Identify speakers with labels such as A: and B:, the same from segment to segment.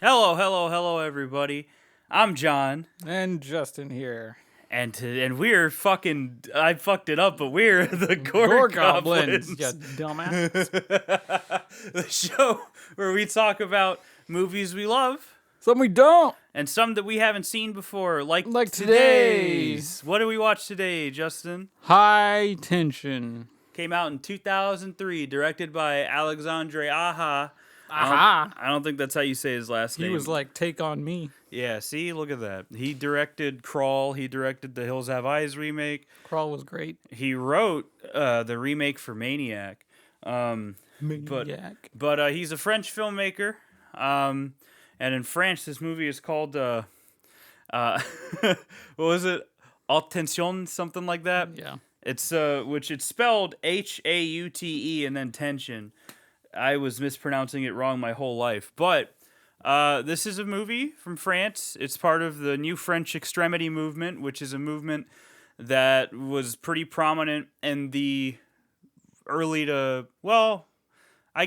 A: Hello, hello, hello, everybody. I'm John,
B: And Justin here.
A: and we're fucking. I fucked it up, but we're the
B: Gore
A: Gore
B: Goblins,
A: Goblins,
B: you dumbass.
A: the show where we talk about movies we love
B: Some we don't.
A: and some that we haven't seen before, like
B: Today's.
A: What did we watch today, Justin?
B: High Tension.
A: Came out in 2003, directed by Alexandre Aja.
B: Aha.
A: I don't think that's how you say his last name.
B: He was like, take on me.
A: Yeah, see, look at that. He directed Crawl. He directed the Hills Have Eyes remake.
B: Crawl was great.
A: He wrote the remake for Maniac.
B: Maniac.
A: But he's a French filmmaker. And in France, this movie is called, what was it? Attention, something like that.
B: Yeah.
A: It's which it's spelled Haute and then tension. I was mispronouncing it wrong my whole life. But this is a movie from France. It's part of the New French Extremity movement, which is a movement that was pretty prominent in the I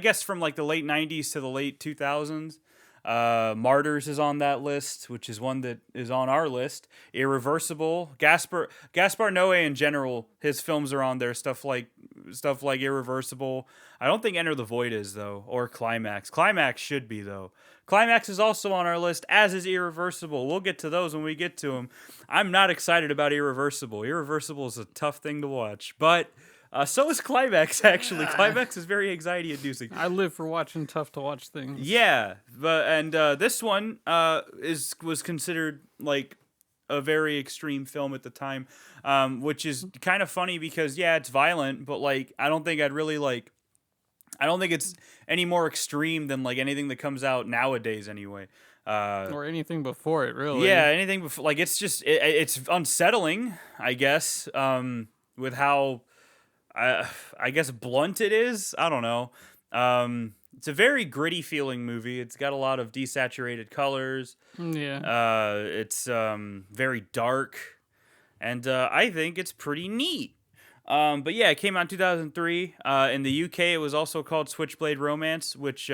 A: guess from like the late 90s to the late 2000s. Martyrs is on that list, which is one that is on our list. Irreversible, Gaspar Noé in general, his films are on there. Stuff like Irreversible. I don't think Enter the Void is though, or Climax. Climax should be though. Climax is also on our list, as is Irreversible. We'll get to those when we get to them. I'm not excited about Irreversible. Irreversible is a tough thing to watch, but. So is Climax, actually. Climax is very anxiety-inducing.
B: I live for watching tough to watch things.
A: Yeah, but this one was considered like a very extreme film at the time, which is kind of funny because it's violent, but like I don't think it's any more extreme than like anything that comes out nowadays anyway.
B: Or anything before it, really.
A: Yeah, anything before, like it's just it's unsettling, I guess, with how. I guess blunt it is. I don't know. It's a very gritty feeling movie. It's got a lot of desaturated colors.
B: Yeah.
A: It's very dark, and I think it's pretty neat. But yeah, it came out in 2003. In the UK, it was also called Switchblade Romance, which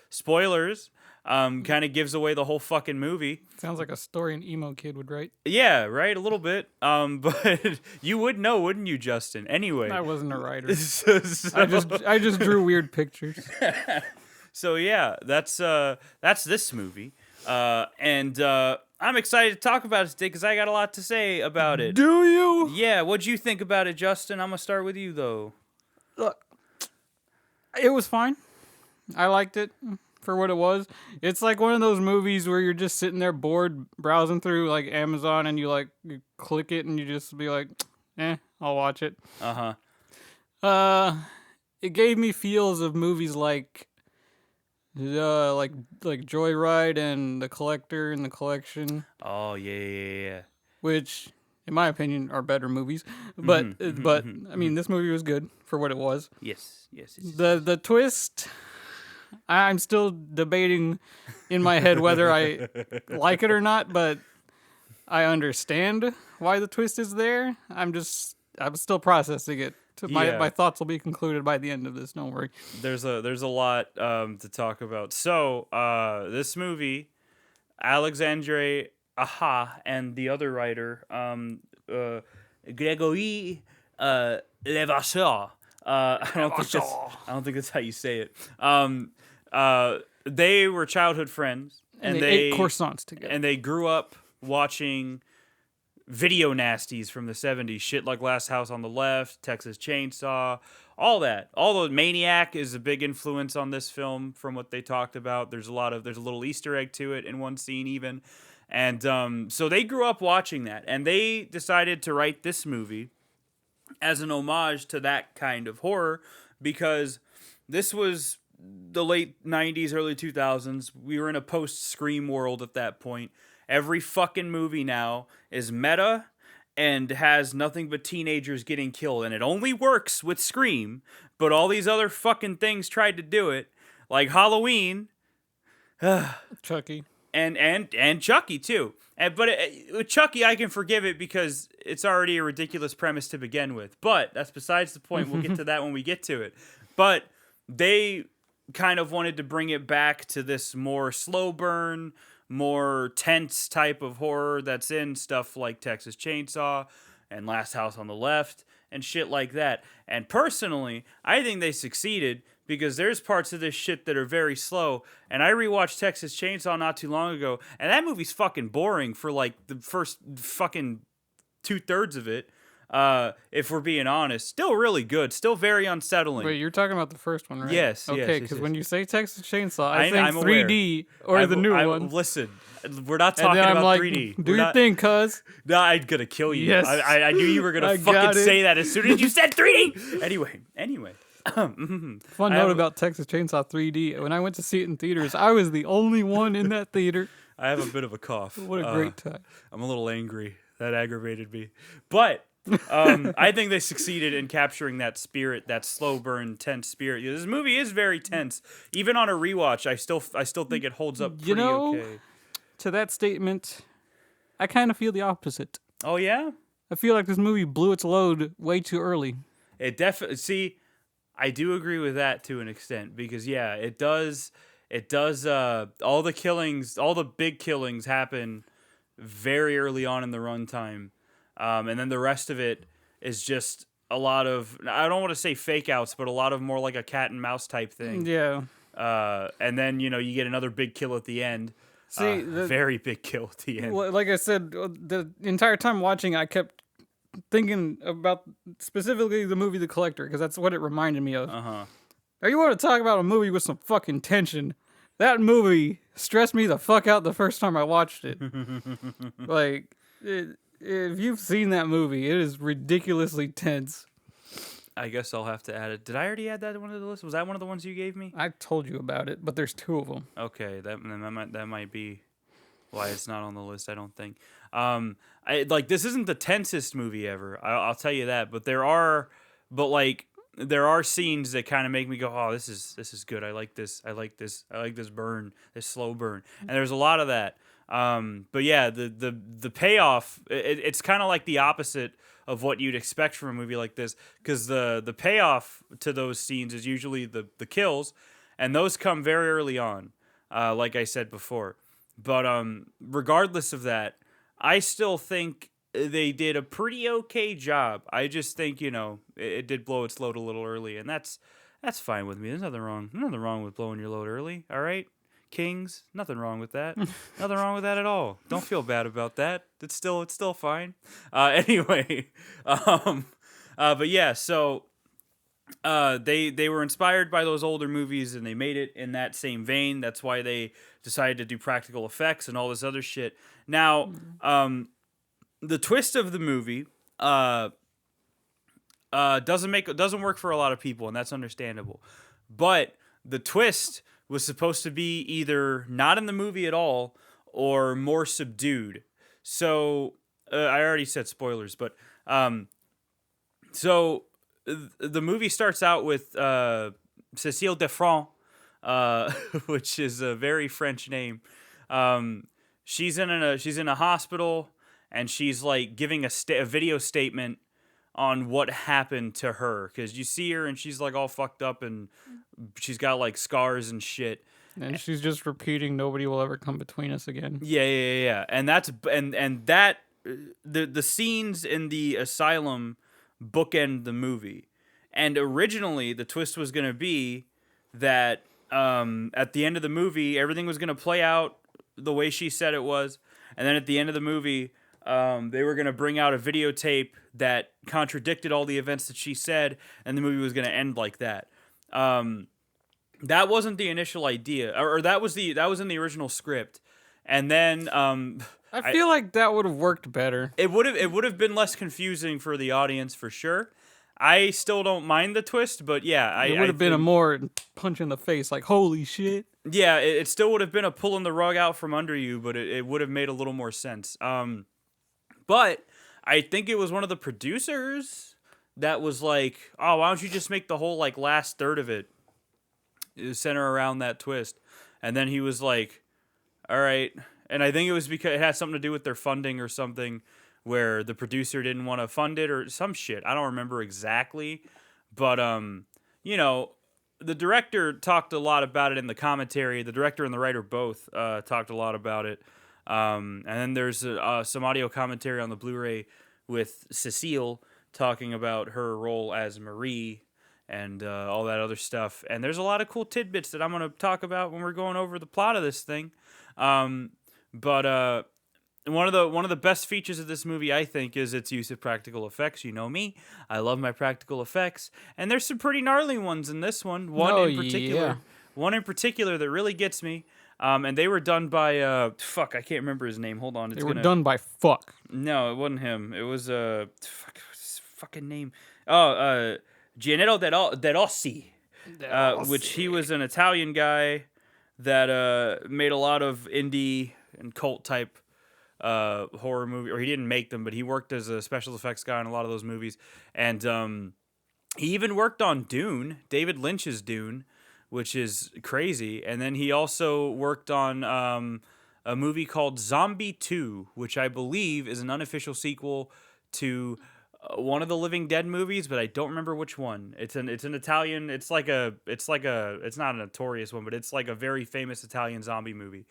A: spoilers. Kind of gives away the whole fucking movie.
B: Sounds like a story an emo kid would write.
A: Yeah, right, a little bit. But you would know, wouldn't you, Justin? Anyway,
B: I wasn't a writer. I just drew weird pictures.
A: So yeah, that's this movie, and I'm excited to talk about it today because I got a lot to say about it.
B: Do you?
A: Yeah, what'd you think about it, Justin? I'm gonna start with you though.
B: Look, it was fine. I liked it. For what it was. It's like one of those movies where you're just sitting there bored browsing through like Amazon and you click it and you just be like, I'll watch it. It gave me feels of movies like Joyride and The Collector and The Collection.
A: Oh yeah.
B: Which in my opinion are better movies. But I mean this movie was good for what it was.
A: Yes.
B: The twist, I'm still debating in my head whether I like it or not, but I understand why the twist is there. I'm still processing it. My thoughts will be concluded by the end of this. Don't worry.
A: There's a lot to talk about. So this movie, Alexandre Aja and the other writer, Gregory Levasseur. I don't think that's how you say it. They were childhood friends,
B: and they ate croissants together,
A: and they grew up watching video nasties from the 70s, shit like Last House on the Left, Texas Chainsaw, all that. Although Maniac is a big influence on this film from what they talked about. There's a little Easter egg to it in one scene even, and so they grew up watching that, and they decided to write this movie as an homage to that kind of horror because this was the late 90s, early 2000s. We were in a post-Scream world at that point. Every fucking movie now is meta and has nothing but teenagers getting killed. And it only works with Scream, but all these other fucking things tried to do it. Like Halloween.
B: Chucky.
A: And Chucky, too. But with Chucky, I can forgive it because it's already a ridiculous premise to begin with. But that's besides the point. We'll get to that when we get to it. But they kind of wanted to bring it back to this more slow burn, more tense type of horror that's in stuff like Texas Chainsaw and Last House on the Left and shit like that. And personally, I think they succeeded because there's parts of this shit that are very slow. And I rewatched Texas Chainsaw not too long ago, and that movie's fucking boring for like the first fucking 2/3 of it. If we're being honest, still really good, still very unsettling.
B: Wait, you're talking about the first one, right?
A: Yes.
B: Okay,
A: yes,
B: because
A: yes.
B: when you say Texas Chainsaw, I think
A: I'm aware.
B: 3D or the new one.
A: Listen, we're not
B: And
A: talking
B: then I'm
A: about
B: like,
A: 3D.
B: do
A: We're
B: your
A: not-
B: thing, cuz.
A: No, I'm gonna kill you.
B: Yes.
A: I knew you were gonna
B: I got
A: fucking
B: it.
A: say that as soon as you said 3D. Anyway.
B: Fun
A: I
B: note
A: have-
B: about Texas Chainsaw 3D. When I went to see it in theaters, I was the only one in that theater.
A: I have a bit of a cough.
B: What a great time.
A: I'm a little angry. That aggravated me. But I think they succeeded in capturing that spirit, that slow burn, tense spirit. This movie is very tense. Even on a rewatch, I still think it holds up pretty okay.
B: To that statement, I kind of feel the opposite.
A: Oh yeah?
B: I feel like this movie blew its load way too early.
A: It definitely. See, I do agree with that to an extent because yeah, it does. It does. All the killings, all the big killings happen very early on in the runtime, and then the rest of it is just a lot of. I don't want to say fake outs, but a lot of more like a cat and mouse type thing.
B: Yeah.
A: And then you get another big kill at the end.
B: See,
A: very big kill at the end.
B: like I said, the entire time watching, I kept thinking about specifically the movie The Collector, because that's what it reminded me of.
A: Uh-huh.
B: Now, you want to talk about a movie with some fucking tension? That movie stressed me the fuck out the first time I watched it. Like, if you've seen that movie, it is ridiculously tense.
A: I guess I'll have to add it. Did I already add that one to the list? Was that one of the ones you gave me?
B: I told you about it, but there's two of them.
A: Okay, that might be why it's not on the list. I don't think. This isn't the tensest movie ever. I'll tell you that. But there are scenes that kind of make me go, oh, this is good. I like this. I like this burn, this slow burn. And there's a lot of that. But yeah, the payoff, it's kind of like the opposite of what you'd expect from a movie like this, because the payoff to those scenes is usually the kills, and those come very early on, like I said before. But regardless of that, I still think they did a pretty okay job. I just think it did blow its load a little early, and that's fine with me. There's nothing wrong with blowing your load early. All right, Kings, nothing wrong with that. Nothing wrong with that at all. Don't feel bad about that. It's still fine. Anyway, but yeah, so they were inspired by those older movies, and they made it in that same vein. That's why they decided to do practical effects and all this other shit. Now, the twist of the movie doesn't work for a lot of people, and that's understandable. But the twist was supposed to be either not in the movie at all or more subdued. So I already said spoilers, but so the movie starts out with Cécile Defrant, which is a very French name. She's in a hospital, and she's like giving a video statement on what happened to her, because you see her and she's like all fucked up and she's got like scars and shit.
B: And she's just repeating, "Nobody will ever come between us again."
A: Yeah. And that's that the scenes in the asylum bookend the movie. And originally the twist was going to be that at the end of the movie everything was going to play out the way she said it was, and then at the end of the movie they were going to bring out a videotape that contradicted all the events that she said, and the movie was going to end like that. That wasn't the initial idea, or that was in the original script. And then
B: I feel like that would have worked better.
A: it would have been less confusing for the audience for sure. I still don't mind the twist, but yeah,
B: It would have been a more punch in the face, like, holy shit.
A: Yeah, it still would have been a pulling the rug out from under you, but it would have made a little more sense. But I think it was one of the producers that was like, oh, why don't you just make the whole like last third of it center around that twist? And then he was like, all right. And I think it was because it had something to do with their funding or something, where the producer didn't want to fund it or some shit. I don't remember exactly. But, the director talked a lot about it in the commentary. The director and the writer both talked a lot about it. And then there's some audio commentary on the Blu-ray with Cecile talking about her role as Marie and all that other stuff. And there's a lot of cool tidbits that I'm going to talk about when we're going over the plot of this thing. But one of the best features of this movie, I think, is its use of practical effects. You know me, I love my practical effects, and there's some pretty gnarly ones in this one. One in particular that really gets me. And they were done by I can't remember his name. Hold on,
B: They were done by fuck.
A: No, it wasn't him. It was what's his fucking name? Oh, Gianetto De Rossi, which he was an Italian guy that made a lot of indie and cult type horror movie, or he didn't make them, but he worked as a special effects guy in a lot of those movies, and he even worked on Dune, David Lynch's Dune, which is crazy. And then he also worked on a movie called Zombie 2, which I believe is an unofficial sequel to one of the Living Dead movies, but I don't remember which one. It's an Italian. It's not a notorious one, but it's like a very famous Italian zombie movie.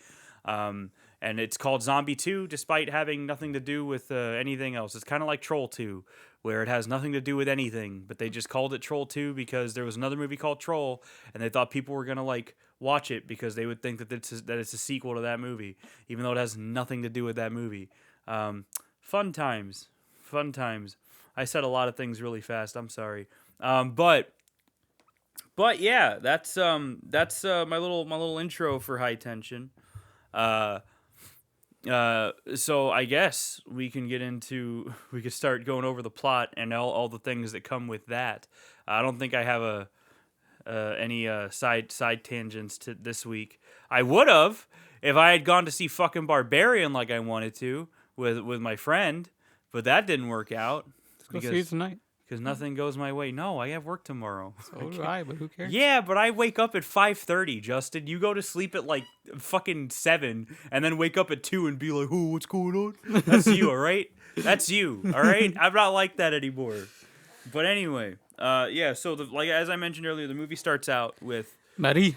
A: And it's called Zombie 2, despite having nothing to do with anything else. It's kind of like Troll 2, where it has nothing to do with anything, but they just called it Troll 2 because there was another movie called Troll, and they thought people were gonna like watch it because they would think that it's a sequel to that movie, even though it has nothing to do with that movie. Fun times. I said a lot of things really fast. I'm sorry. But yeah, that's my little intro for High Tension. So I guess we could start going over the plot and all the things that come with that. I don't think I have any side tangents to this week. I would have if I had gone to see fucking Barbarian like I wanted to with my friend, but that didn't work out.
B: Let's go see it tonight.
A: Because nothing goes my way. No, I have work tomorrow.
B: So do I, but who cares?
A: Yeah, but I wake up at 5:30, Justin. You go to sleep at like fucking 7 and then wake up at 2 and be like, oh, what's going on? That's you, all right? That's you, all right? I'm not like that anymore. But anyway, yeah, so like as I mentioned earlier, the movie starts out with Marie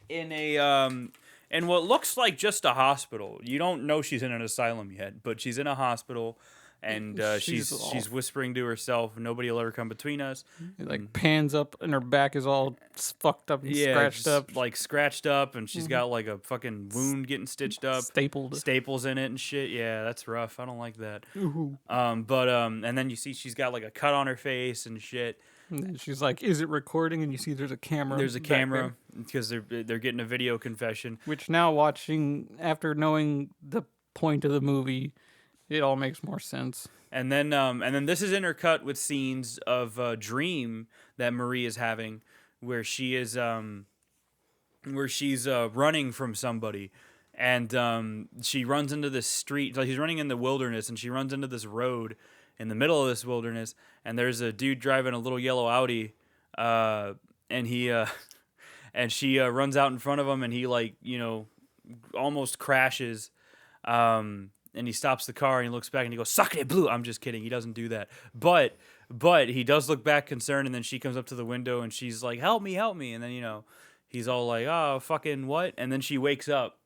A: in in what looks like just a hospital. You don't know she's in an asylum yet, but she's in a hospital. And she's whispering to herself, nobody will ever come between us.
B: It like pans up and her back is all fucked up and scratched up.
A: Like scratched up, and she's got like a fucking wound getting stitched up. Staples in it and shit. Yeah, that's rough. I don't like that.
B: Ooh.
A: And then you see she's got like a cut on her face and shit.
B: And then she's like, is it recording? And you see there's a camera.
A: There's a camera because they're getting a video confession.
B: Which now watching, after knowing the point of the movie, it all makes more sense.
A: And then this is intercut with scenes of a dream that Marie is having, where she's running from somebody, and she runs into this street. Like, she's running in the wilderness, and she runs into this road in the middle of this wilderness, and there's a dude driving a little yellow Audi, and he and she runs out in front of him, and he almost crashes. And he stops the car and he looks back and he goes, "Suck it, blue." I'm just kidding. He doesn't do that. But he does look back concerned, and then she comes up to the window and she's like, "Help me, help me." And then, he's all like, "Oh, fucking what?" And then she wakes up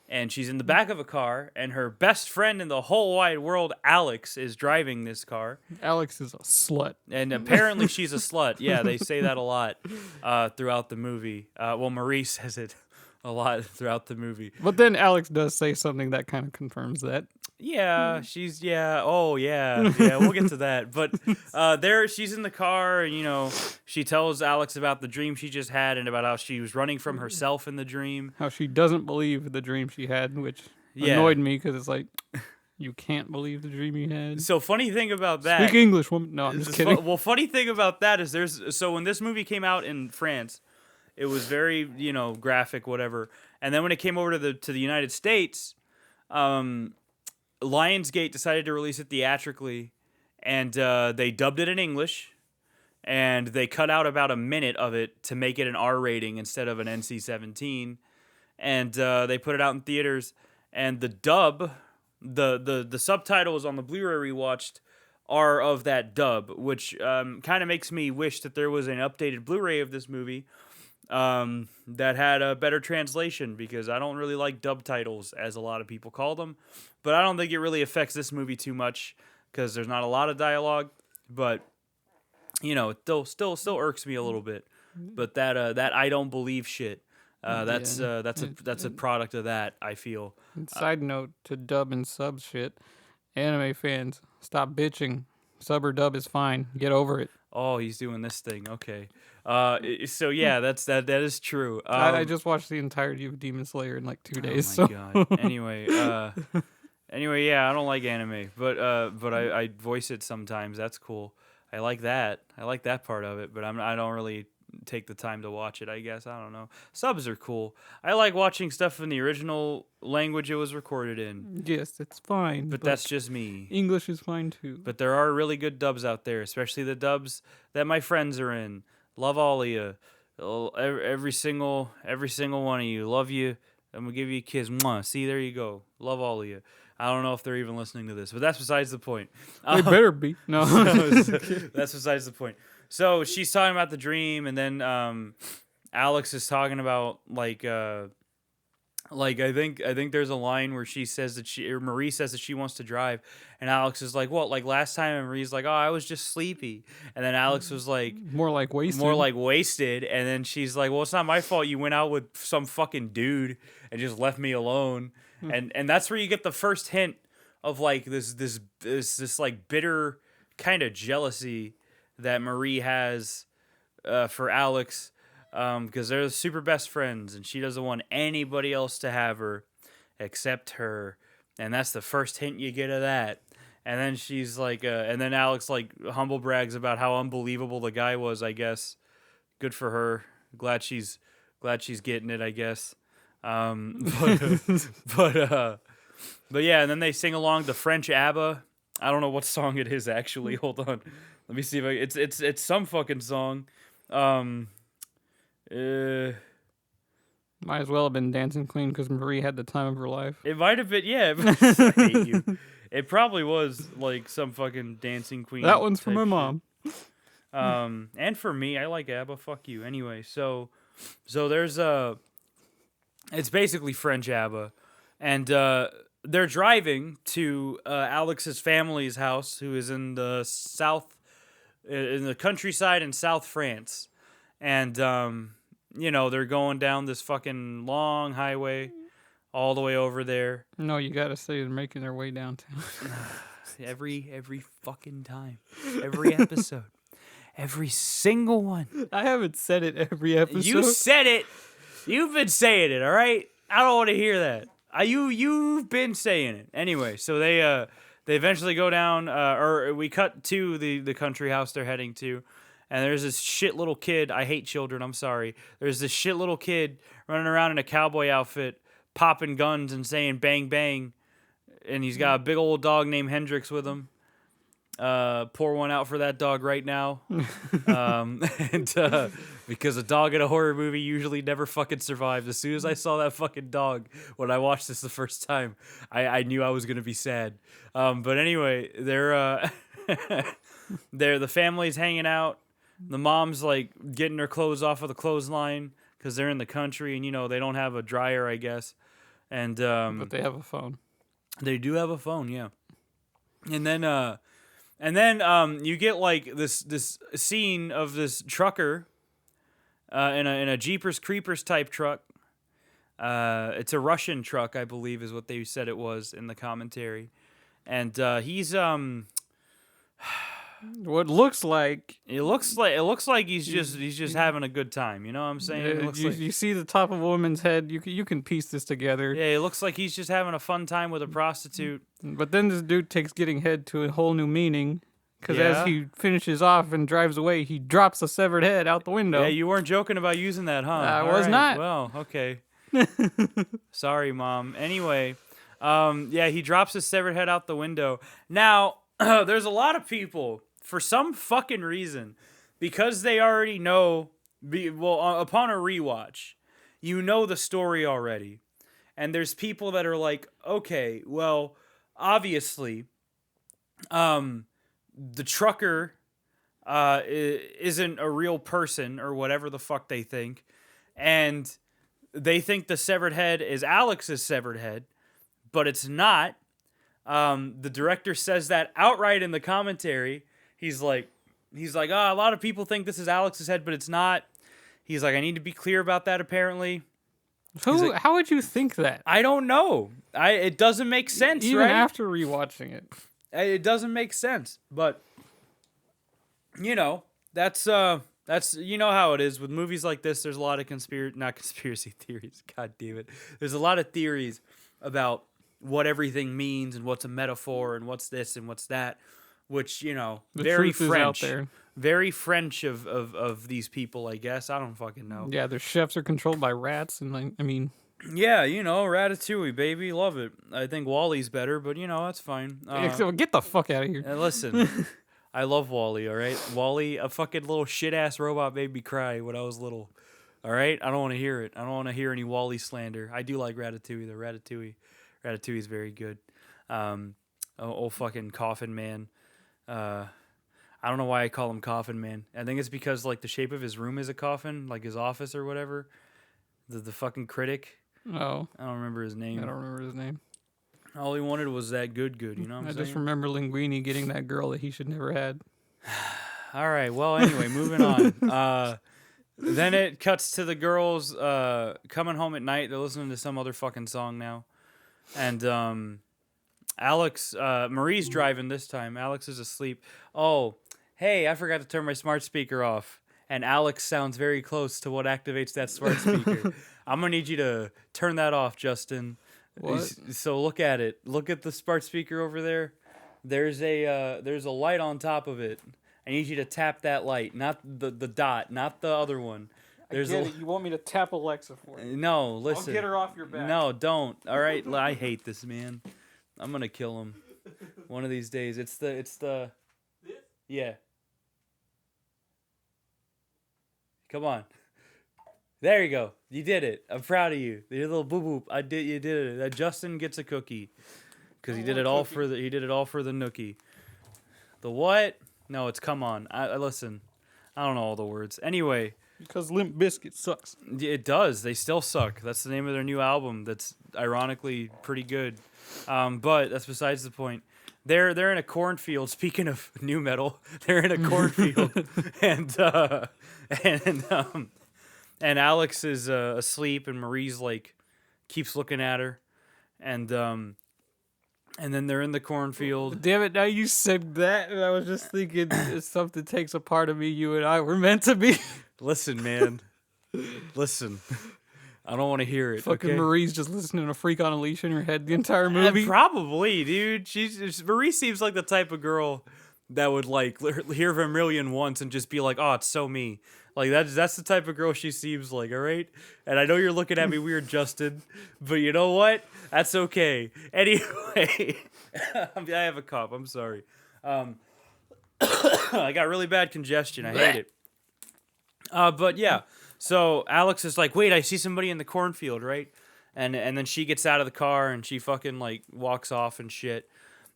A: and she's in the back of a car, and her best friend in the whole wide world, Alex, is driving this car.
B: Alex is a slut.
A: And apparently she's a slut. Yeah, they say that a lot throughout the movie. Well, Marie says it a lot throughout the movie.
B: But then Alex does say something that kind of confirms that.
A: Yeah, we'll get to that. But she's in the car, and, she tells Alex about the dream she just had and about how she was running from herself in the dream.
B: How she doesn't believe the dream she had, which annoyed me because it's like, you can't believe the dream you had.
A: So funny thing about that.
B: Speak English, woman. No, I'm just kidding.
A: Well, funny thing about that is so when this movie came out in France, it was very, graphic, whatever. And then when it came over to the United States, Lionsgate decided to release it theatrically, and they dubbed it in English, and they cut out about a minute of it to make it an R rating instead of an NC-17, and they put it out in theaters. And the dub, the subtitles on the Blu-ray we watched are of that dub, which kind of makes me wish that there was an updated Blu-ray of this movie that had a better translation, because I don't really like dub titles, as a lot of people call them. But I don't think it really affects this movie too much, because there's not a lot of dialogue. But it still irks me a little bit. But that I don't believe shit. That's a product of that, I feel.
B: Side note to dub and sub shit. Anime fans, stop bitching. Sub or dub is fine. Get over it.
A: Oh, he's doing this thing. Okay. So yeah, that is true.
B: I just watched the entirety of Demon Slayer in like 2 days.
A: Oh my
B: so.
A: god. Anyway, yeah, I don't like anime, but I voice it sometimes. That's cool. I like that. I like that part of it, but I don't really take the time to watch it, I guess. I don't know. Subs are cool. I like watching stuff in the original language it was recorded in.
B: Yes, it's fine.
A: But that's just me.
B: English is fine too.
A: But there are really good dubs out there, especially the dubs that my friends are in. Love all of you. Every single one of you. Love you. I'm going to give you a kiss. Mwah. See, there you go. Love all of you. I don't know if they're even listening to this, but that's besides the point.
B: They better be. No.
A: That's besides the point. So she's talking about the dream, and then Alex is talking about I think there's a line where she says that Marie says that she wants to drive, and Alex is like, "What? Like last time?" And Marie's like, "Oh, I was just sleepy." And then Alex was like,
B: More like wasted.
A: And then she's like, "Well, it's not my fault. You went out with some fucking dude and just left me alone." And that's where you get the first hint of like this like bitter kind of jealousy that Marie has for Alex, because they're super best friends, and she doesn't want anybody else to have her except her, and that's the first hint you get of that. And then she's like, and then Alex like humble brags about how unbelievable the guy was. I guess good for her. Glad she's getting it, I guess. But yeah, and then they sing along the French ABBA. I don't know what song it is actually. Hold on. Let me see if it's some fucking song.
B: Might as well have been Dancing Queen because Marie had the time of her life.
A: It might have been, yeah. I hate you. It probably was like some fucking Dancing Queen.
B: That one's for my mom.
A: And for me, I like ABBA. Fuck you. Anyway, so there's it's basically French ABBA, and they're driving to Alex's family's house, who is in the in the countryside in South France, and they're going down this fucking long highway all the way over there.
B: No, you gotta say they're making their way downtown.
A: every fucking time, every episode, every single one.
B: I haven't said it every episode.
A: You said it. You've been saying it, all right? I don't want to hear that. You've been saying it. Anyway, so they eventually go down, or we cut to the country house they're heading to, and there's this shit little kid. I hate children, I'm sorry. There's this shit little kid running around in a cowboy outfit, popping guns and saying bang bang, and he's got a big old dog named Hendrix with him. Pour one out for that dog right now. Because a dog in a horror movie usually never fucking survives. As soon as I saw that fucking dog when I watched this the first time, I knew I was gonna be sad. But anyway, they're the family's hanging out. The mom's like getting her clothes off of the clothesline because they're in the country and they don't have a dryer, I guess. And
B: but they have a phone.
A: They do have a phone, yeah. And then you get like this scene of this trucker in a Jeepers Creepers type truck. It's a Russian truck, I believe, is what they said it was in the commentary. And he's
B: what looks like
A: it looks like he's just having a good time. You know what I'm saying?
B: You see the top of a woman's head. You can piece this together.
A: Yeah, it looks like he's just having a fun time with a prostitute.
B: But then this dude takes getting head to a whole new meaning. Because as he finishes off and drives away, he drops a severed head out the window.
A: Yeah, you weren't joking about using that, huh?
B: I was not.
A: Well, okay. Sorry, Mom. Anyway, he drops his severed head out the window. Now, there's a lot of people, for some fucking reason, because they already know, upon a rewatch, you know the story already. And there's people that are like, okay, well, obviously, the trucker isn't a real person or whatever the fuck they think, and they think the severed head is Alex's severed head, but it's not. The director says that outright in the commentary. He's like, oh, a lot of people think this is Alex's head, but it's not. He's like, I need to be clear about that. Apparently,
B: How would you think that?
A: I don't know. It doesn't make sense,
B: Even
A: right?
B: after rewatching it.
A: It doesn't make sense, but you know, that's you know how it is with movies like this. There's a lot of not conspiracy theories. God damn it. There's a lot of theories about what everything means and what's a metaphor and what's this and what's that, which, you know,
B: The
A: very
B: truth is
A: French.
B: out there.
A: Very French of these people, I guess. I don't fucking know.
B: Yeah, their chefs are controlled by rats, and like, I mean,
A: Yeah, you know, Ratatouille, baby, love it. I think Wally's better, but you know, that's fine.
B: get the fuck out of here.
A: Listen, I love Wally, all right? Wally, a fucking little shit-ass robot made me cry when I was little, all right? I don't want to hear it. I don't want to hear any Wally slander. I do like Ratatouille, though. Ratatouille's very good. Old fucking Coffin Man. I don't know why I call him Coffin Man. I think it's because, like, the shape of his room is a coffin, like his office or whatever. The fucking critic.
B: Oh.
A: I don't remember his name.
B: I don't remember his name.
A: All he wanted was that good, you know what I'm
B: I
A: saying?
B: just remember Linguini getting that girl that he should never had.
A: All right, well, anyway, moving on. Then it cuts to the girls coming home at night. They're listening to some other fucking song now. And Marie's driving this time. Alex is asleep. Oh, hey, I forgot to turn my smart speaker off. And Alex sounds very close to what activates that smart speaker. I'm going to need you to turn that off, Justin.
B: What?
A: So look at it. Look at the smart speaker over there. There's a light on top of it. I need you to tap that light, not the dot, not the other one.
B: There's You want me to tap Alexa for you?
A: No, listen.
B: I'll get her off your back.
A: No, don't. All right, I hate this man. I'm gonna kill him one of these days. It's the.
B: This?
A: Yeah. Come on. There you go. You did it. I'm proud of you. Your little boop boop. You did it. Justin gets a cookie because he did it all for the nookie. The what? No, it's come on. I listen. I don't know all the words. Anyway.
B: Because Limp Bizkit sucks.
A: It does. They still suck. That's the name of their new album. That's ironically pretty good. But that's besides the point. They're in a cornfield. Speaking of new metal, they're in a cornfield, and Alex is asleep, and Marie's like keeps looking at her, and then they're in the cornfield.
B: Damn it! Now you said that, and I was just thinking if something takes a part of me. You and I were meant to be.
A: Listen, man. Listen. I don't want to hear it.
B: Fucking
A: okay?
B: Marie's just listening to Freak on a Leash in her head the entire movie.
A: Probably, dude. Marie seems like the type of girl that would like hear Vermilion once and just be like, "Oh, it's so me." Like that's the type of girl she seems like. All right. And I know you're looking at me weird, Justin, but you know what? That's okay. Anyway, I have a cough. I'm sorry. I got really bad congestion. I hate it. But yeah. So Alex is like, wait, I see somebody in the cornfield, right? And then she gets out of the car and she fucking like walks off and shit.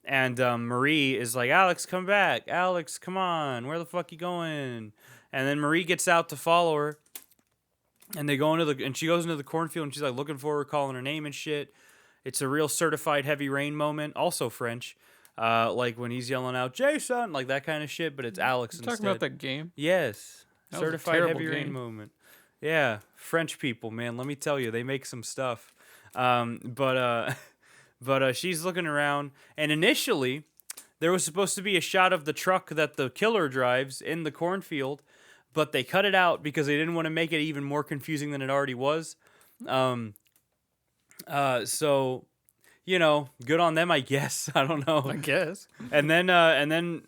A: And Marie is like, Alex, come back. Alex, come on. Where the fuck you going? And then Marie gets out to follow her. And they go and she goes into the cornfield and she's like looking for her, calling her name and shit. It's a real certified heavy rain moment. Also French. Like when he's yelling out, Jason, like that kind of shit, but it's Alex instead.
B: Talking about that game?
A: Yes.
B: That was
A: Certified
B: a
A: heavy rain
B: game.
A: moment. Yeah, French people, man. Let me tell you, they make some stuff. But she's looking around, and initially, there was supposed to be a shot of the truck that the killer drives in the cornfield, but they cut it out because they didn't want to make it even more confusing than it already was. So, you know, good on them, I guess. I don't know.
B: I guess.
A: And then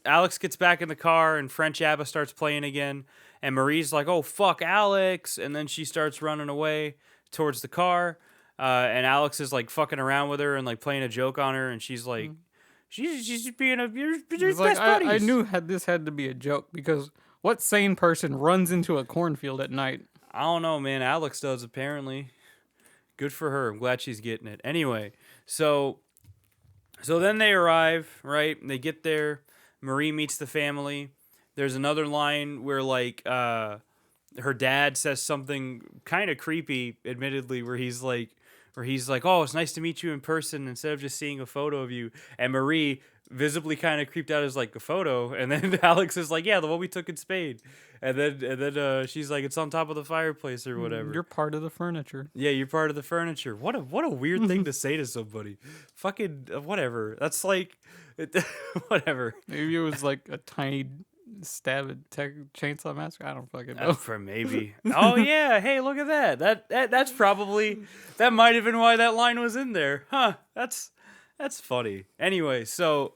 A: Alex gets back in the car, and French ABBA starts playing again. And Marie's like, "Oh fuck, Alex!" And then she starts running away towards the car. And Alex is like fucking around with her and like playing a joke on her. And she's like, she's just being you're
B: It's
A: best
B: like,
A: buddies.
B: I knew this had to be a joke because what sane person runs into a cornfield at night?
A: I don't know, man. Alex does apparently. Good for her. I'm glad she's getting it. Anyway, so then they arrive, right? They get there. Marie meets the family. There's another line where like her dad says something kind of creepy, admittedly, where he's like, "Oh, it's nice to meet you in person instead of just seeing a photo of you." And Marie, visibly kind of creeped out, as like, "A photo?" And then Alex is like, "Yeah, the one we took in Spain." And then she's like, "It's on top of the fireplace or whatever."
B: You're part of the furniture.
A: Yeah, you're part of the furniture. What a weird thing to say to somebody. Fucking whatever. That's like, whatever.
B: Maybe it was like a tiny stab at Chainsaw Massacre. I don't fucking know.
A: For maybe. Oh yeah. Hey, look at that. That's probably that might have been why that line was in there. Huh. That's funny. Anyway, so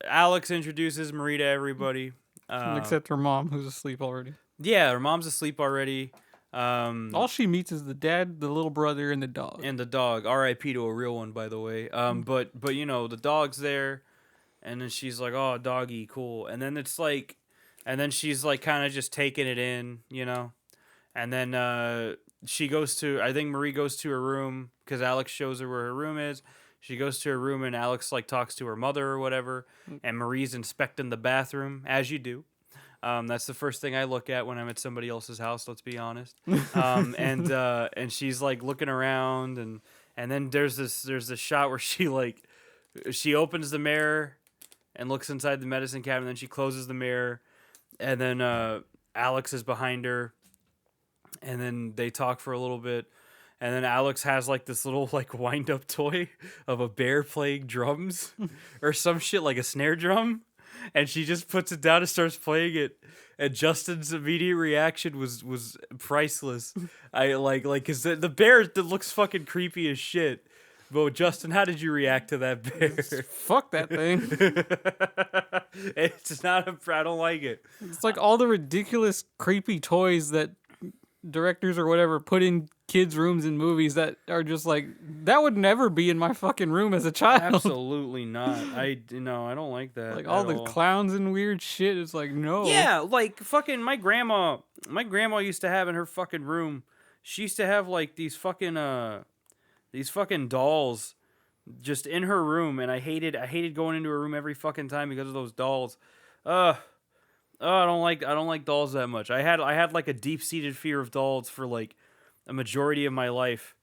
A: Alex introduces Marie to everybody.
B: Except her mom, who's asleep already.
A: Yeah, her mom's asleep already.
B: All she meets is the dad, the little brother, and the dog.
A: And the dog. R.I.P. to a real one, by the way. But the dog's there, and then she's like, "Oh, doggy, cool." And then it's like, and then she's like, kind of just taking it in, And then she goes to, I think Marie goes to her room because Alex shows her where her room is. She goes to her room and Alex like talks to her mother or whatever, and Marie's inspecting the bathroom as you do. That's the first thing I look at when I'm at somebody else's house. Let's be honest. And she's like looking around, and then there's this shot where she opens the mirror and looks inside the medicine cabinet, and then she closes the mirror, and then Alex is behind her, and then they talk for a little bit. And then Alex has like this little like wind up toy of a bear playing drums or some shit, like a snare drum. And she just puts it down and starts playing it. And Justin's immediate reaction was priceless. I like cause the bear that looks fucking creepy as shit. But Justin, how did you react to that bear?
B: Fuck that thing.
A: It's not I don't like it.
B: It's like all the ridiculous, creepy toys that directors or whatever put in kids' rooms in movies that are just like, that would never be in my fucking room as a child.
A: Absolutely not. I don't like that.
B: Like all the clowns and weird shit. It's like, no.
A: Yeah, like fucking my grandma used to have in her fucking room. She used to have like these fucking dolls just in her room, and I hated going into her room every fucking time because of those dolls. I don't like dolls that much. I had like a deep-seated fear of dolls for like a majority of my life.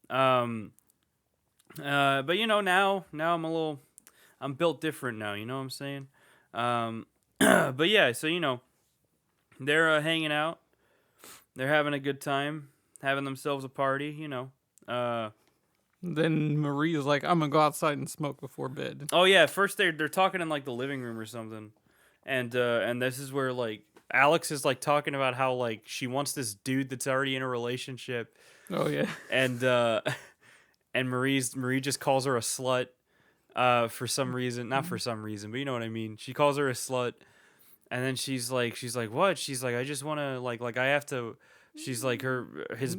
A: But now I'm built different now, you know what I'm saying? But yeah, so they're hanging out. They're having a good time, having themselves a party,
B: Then Marie is like, I'm gonna go outside and smoke before bed.
A: Oh yeah, first they're talking in like the living room or something. And this is where like Alex is like talking about how like she wants this dude that's already in a relationship.
B: Oh yeah.
A: And Marie just calls her a slut for some reason, not for some reason, but you know what I mean. She calls her a slut, and then she's like what? She's like, I just want to like I have to. She's like his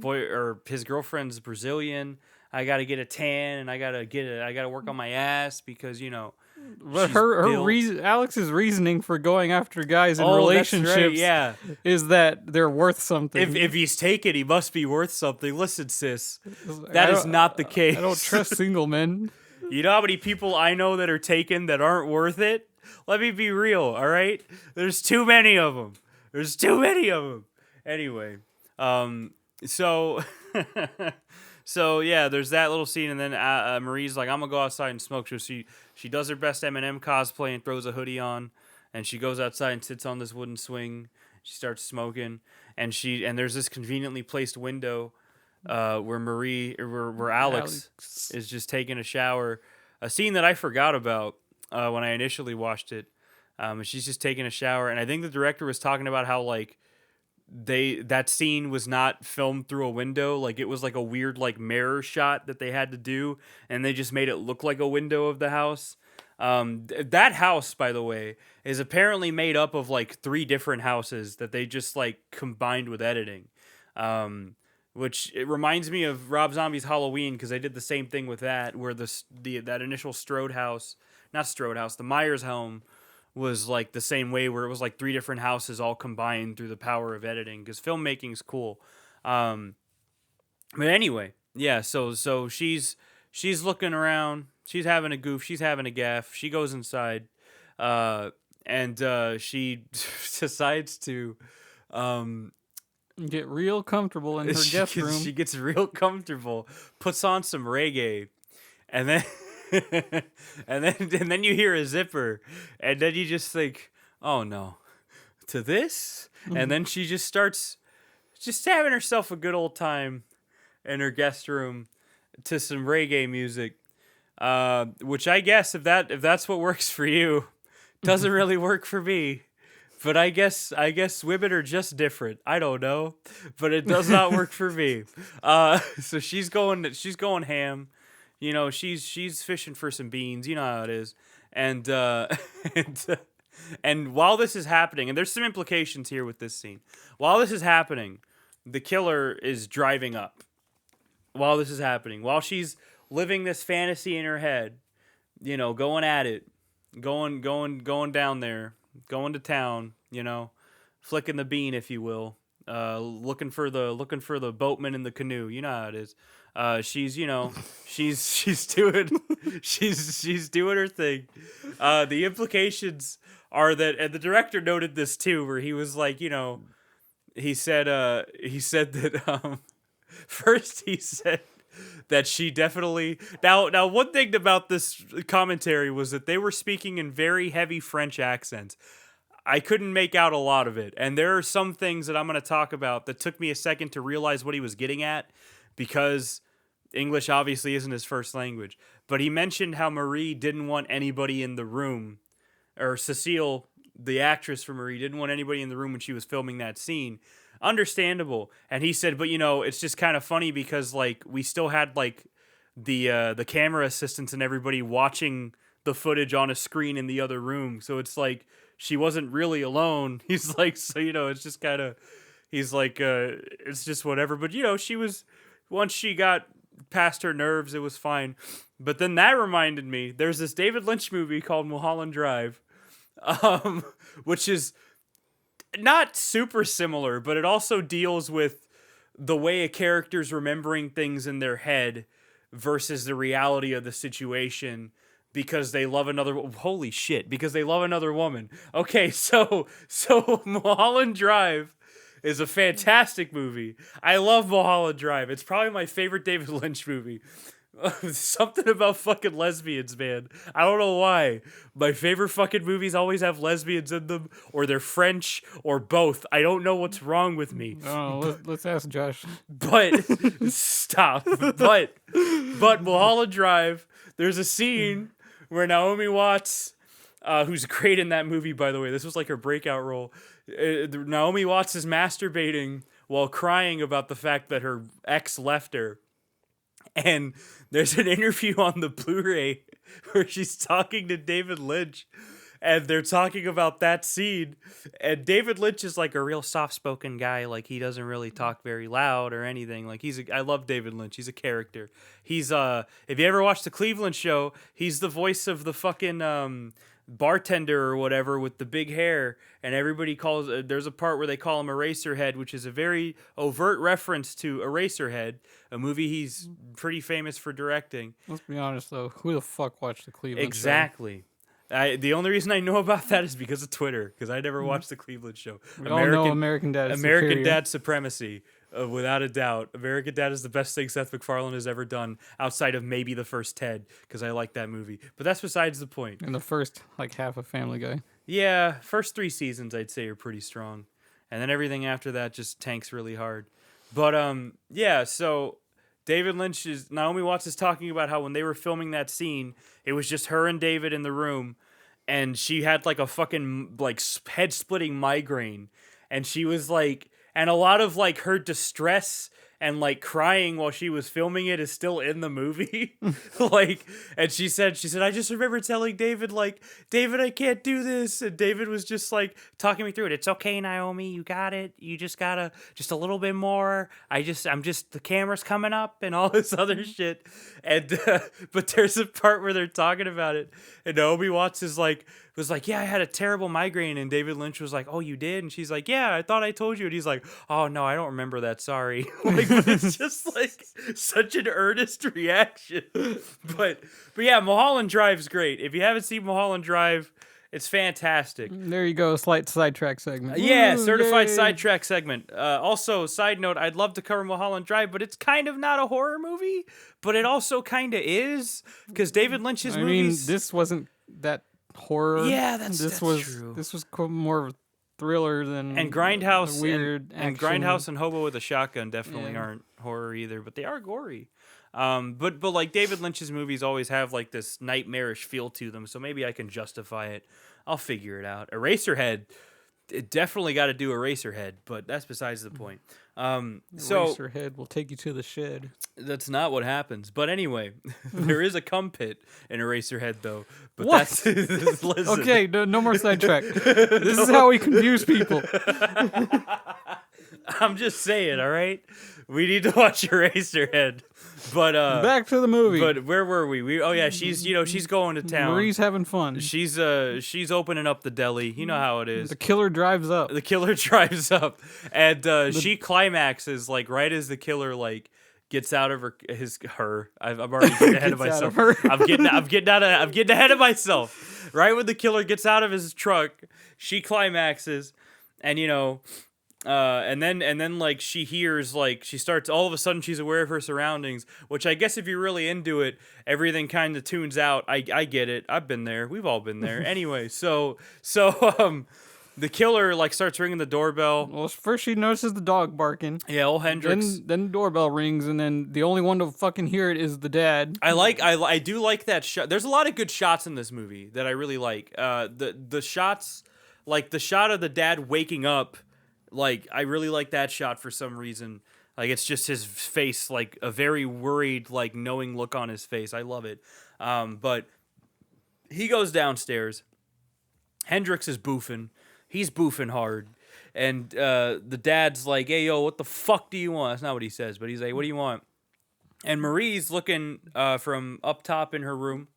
A: girlfriend's Brazilian. I got to get a tan, and I got to work on my ass because
B: But Alex's reasoning for going after guys in relationships,
A: that's right, yeah,
B: is that they're worth something.
A: If he's taken, he must be worth something. Listen, sis, that is not the case.
B: I don't trust single men.
A: You know how many people I know that are taken that aren't worth it? Let me be real, all right? There's too many of them. Anyway, so... So yeah, there's that little scene, and then Marie's like, "I'm gonna go outside and smoke." So she does her best Eminem cosplay and throws a hoodie on, and she goes outside and sits on this wooden swing. She starts smoking, and there's this conveniently placed window where Alex is just taking a shower. A scene that I forgot about when I initially watched it. And she's just taking a shower, and I think the director was talking about how like. That scene was not filmed through a window, like it was like a weird like mirror shot that they had to do, and they just made it look like a window of the house. That house, by the way, is apparently made up of like 3 different houses that they just like combined with editing. Which it reminds me of Rob Zombie's Halloween, because they did the same thing with that, where that initial the Myers home was like the same way, where it was like 3 different houses all combined through the power of editing, because filmmaking's cool. But anyway, yeah, so she's looking around, She's having a goof. She's having a gaff. She goes inside, and she decides to.
B: Get real comfortable in her guest room.
A: She gets real comfortable, puts on some reggae, and then and then you hear a zipper, and then you just think, oh no, to this, and then she just starts just having herself a good old time in her guest room to some reggae music, which I guess if that's what works for you, doesn't really work for me. But I guess women are just different. I don't know, but it does not work for me. So she's going ham. You know, she's fishing for some beans. You know how it is. And and while this is happening, and there's some implications here with this scene. While this is happening, the killer is driving up. While this is happening, while she's living this fantasy in her head, you know, going at it, going down there. Going to town, you know, flicking the bean, if you will, looking for the boatman in the canoe. You know how it is. She's doing she's doing her thing. The implications are that, and the director noted this too, where he was like, you know, he said that first he said that she definitely now one thing about this commentary was that they were speaking in very heavy French accents. I couldn't make out a lot of it, and there are some things that I'm going to talk about that took me a second to realize what he was getting at, because English obviously isn't his first language. But he mentioned how Marie didn't want anybody in the room, or Cecile, the actress for Marie, didn't want anybody in the room when she was filming that scene. Understandable. And he said, but you know, it's just kind of funny because like we still had like the camera assistants and everybody watching the footage on a screen in the other room, so it's like she wasn't really alone. He's like, so you know, it's just kind of, he's like, it's just whatever. But you know, she was, once she got past her nerves, it was fine. But then that reminded me, there's this David Lynch movie called Mulholland Drive, which is not super similar, but it also deals with the way a character's remembering things in their head versus the reality of the situation because they love another. Holy shit! Because they love another woman. Okay, so Mulholland Drive is a fantastic movie. I love Mulholland Drive. It's probably my favorite David Lynch movie. Something about fucking lesbians, man. I don't know why. My favorite fucking movies always have lesbians in them, or they're French, or both. I don't know what's wrong with me.
B: Oh, let's ask Josh.
A: But stop. But Mulholland Drive, there's a scene where Naomi Watts, who's great in that movie, by the way. This was like her breakout role. Naomi Watts is masturbating while crying about the fact that her ex left her. And there's an interview on the Blu-ray where she's talking to David Lynch, and they're talking about that scene. And David Lynch is like a real soft-spoken guy. Like, he doesn't really talk very loud or anything. Like, I love David Lynch. He's a character. He's if you ever watched the Cleveland Show, he's the voice of the fucking bartender or whatever with the big hair, and everybody calls there's a part where they call him Eraserhead, which is a very overt reference to Eraserhead, a movie he's pretty famous for directing.
B: Let's be honest though, who the fuck watched the Cleveland
A: Show? The only reason I know about that is because of Twitter, because I never watched the Cleveland Show.
B: We all know American
A: Dad supremacy. Without a doubt, American Dad is the best thing Seth MacFarlane has ever done, outside of maybe the first Ted, because I like that movie. But that's besides the point.
B: And the first, like, half of Family Guy.
A: Yeah, first 3 seasons I'd say are pretty strong, and then everything after that just tanks really hard. But yeah, so Naomi Watts is talking about how when they were filming that scene, it was just her and David in the room, and she had like a fucking like head splitting migraine, and she was like. And a lot of like her distress and like crying while she was filming it is still in the movie. Like, and she said, I just remember telling David, like, David, I can't do this. And David was just like talking me through it. It's okay, Naomi, you got it. You just gotta just a little bit more. The camera's coming up and all this other shit. And, but there's a part where they're talking about it. And Naomi Watts was like, yeah, I had a terrible migraine. And David Lynch was like, oh, you did? And she's like, yeah, I thought I told you. And he's like, oh, no, I don't remember that. Sorry. Like, but it's just like such an earnest reaction. But yeah, Mulholland Drive's great. If you haven't seen Mulholland Drive, it's fantastic.
B: There you go, slight sidetrack segment.
A: Yeah,
B: Woo,
A: certified
B: yay.
A: sidetrack segment. Also, side note, I'd love to cover Mulholland Drive, but it's kind of not a horror movie, but it also kind of is, because David Lynch's
B: I mean,
A: movies...
B: this wasn't that horror.
A: Yeah, that's
B: was
A: true.
B: This was more of a thriller than
A: And Grindhouse
B: weird
A: and
B: action.
A: Grindhouse and Hobo with a Shotgun definitely aren't horror either, but they are gory. But like David Lynch's movies always have like this nightmarish feel to them, so maybe I can justify it. I'll figure it out. Eraserhead, it definitely got to do Eraserhead, but that's besides the point. So
B: Eraserhead will take you to the shed.
A: that's not what happens. But anyway, there is a cum pit in Eraserhead though. But
B: What?
A: That's listen.
B: Okay, no more sidetrack. This is how we confuse people.
A: I'm just saying, all right? We need to watch Eraserhead. But
B: Back to the movie.
A: But where were we? Oh yeah, she's going to town.
B: Marie's having fun.
A: She's opening up the deli. You know how it is.
B: The killer drives up.
A: The killer drives up, and she climaxes like right as the killer like gets out of her. I'm already getting ahead of
B: Gets out
A: myself.
B: of her.
A: I'm getting ahead of myself. Right when the killer gets out of his truck, she climaxes, and and then like she hears like she starts all of a sudden she's aware of her surroundings, which I guess if you're really into it, everything kind of tunes out. I get it. I've been there. We've all been there. Anyway, so the killer like starts ringing the doorbell.
B: Well, first she notices the dog barking.
A: Yeah, old Hendrix.
B: Then the doorbell rings, and then the only one to fucking hear it is the dad.
A: I do like that shot. There's a lot of good shots in this movie that I really like. The shots, like the shot of the dad waking up, like I really like that shot for some reason. Like it's just his face, like a very worried, like knowing look on his face. I love it. But he goes downstairs. Hendrix is boofing. He's boofing hard. And the dad's like, hey, yo, what the fuck do you want? That's not what he says, but he's like, what do you want? And Marie's looking from up top in her room,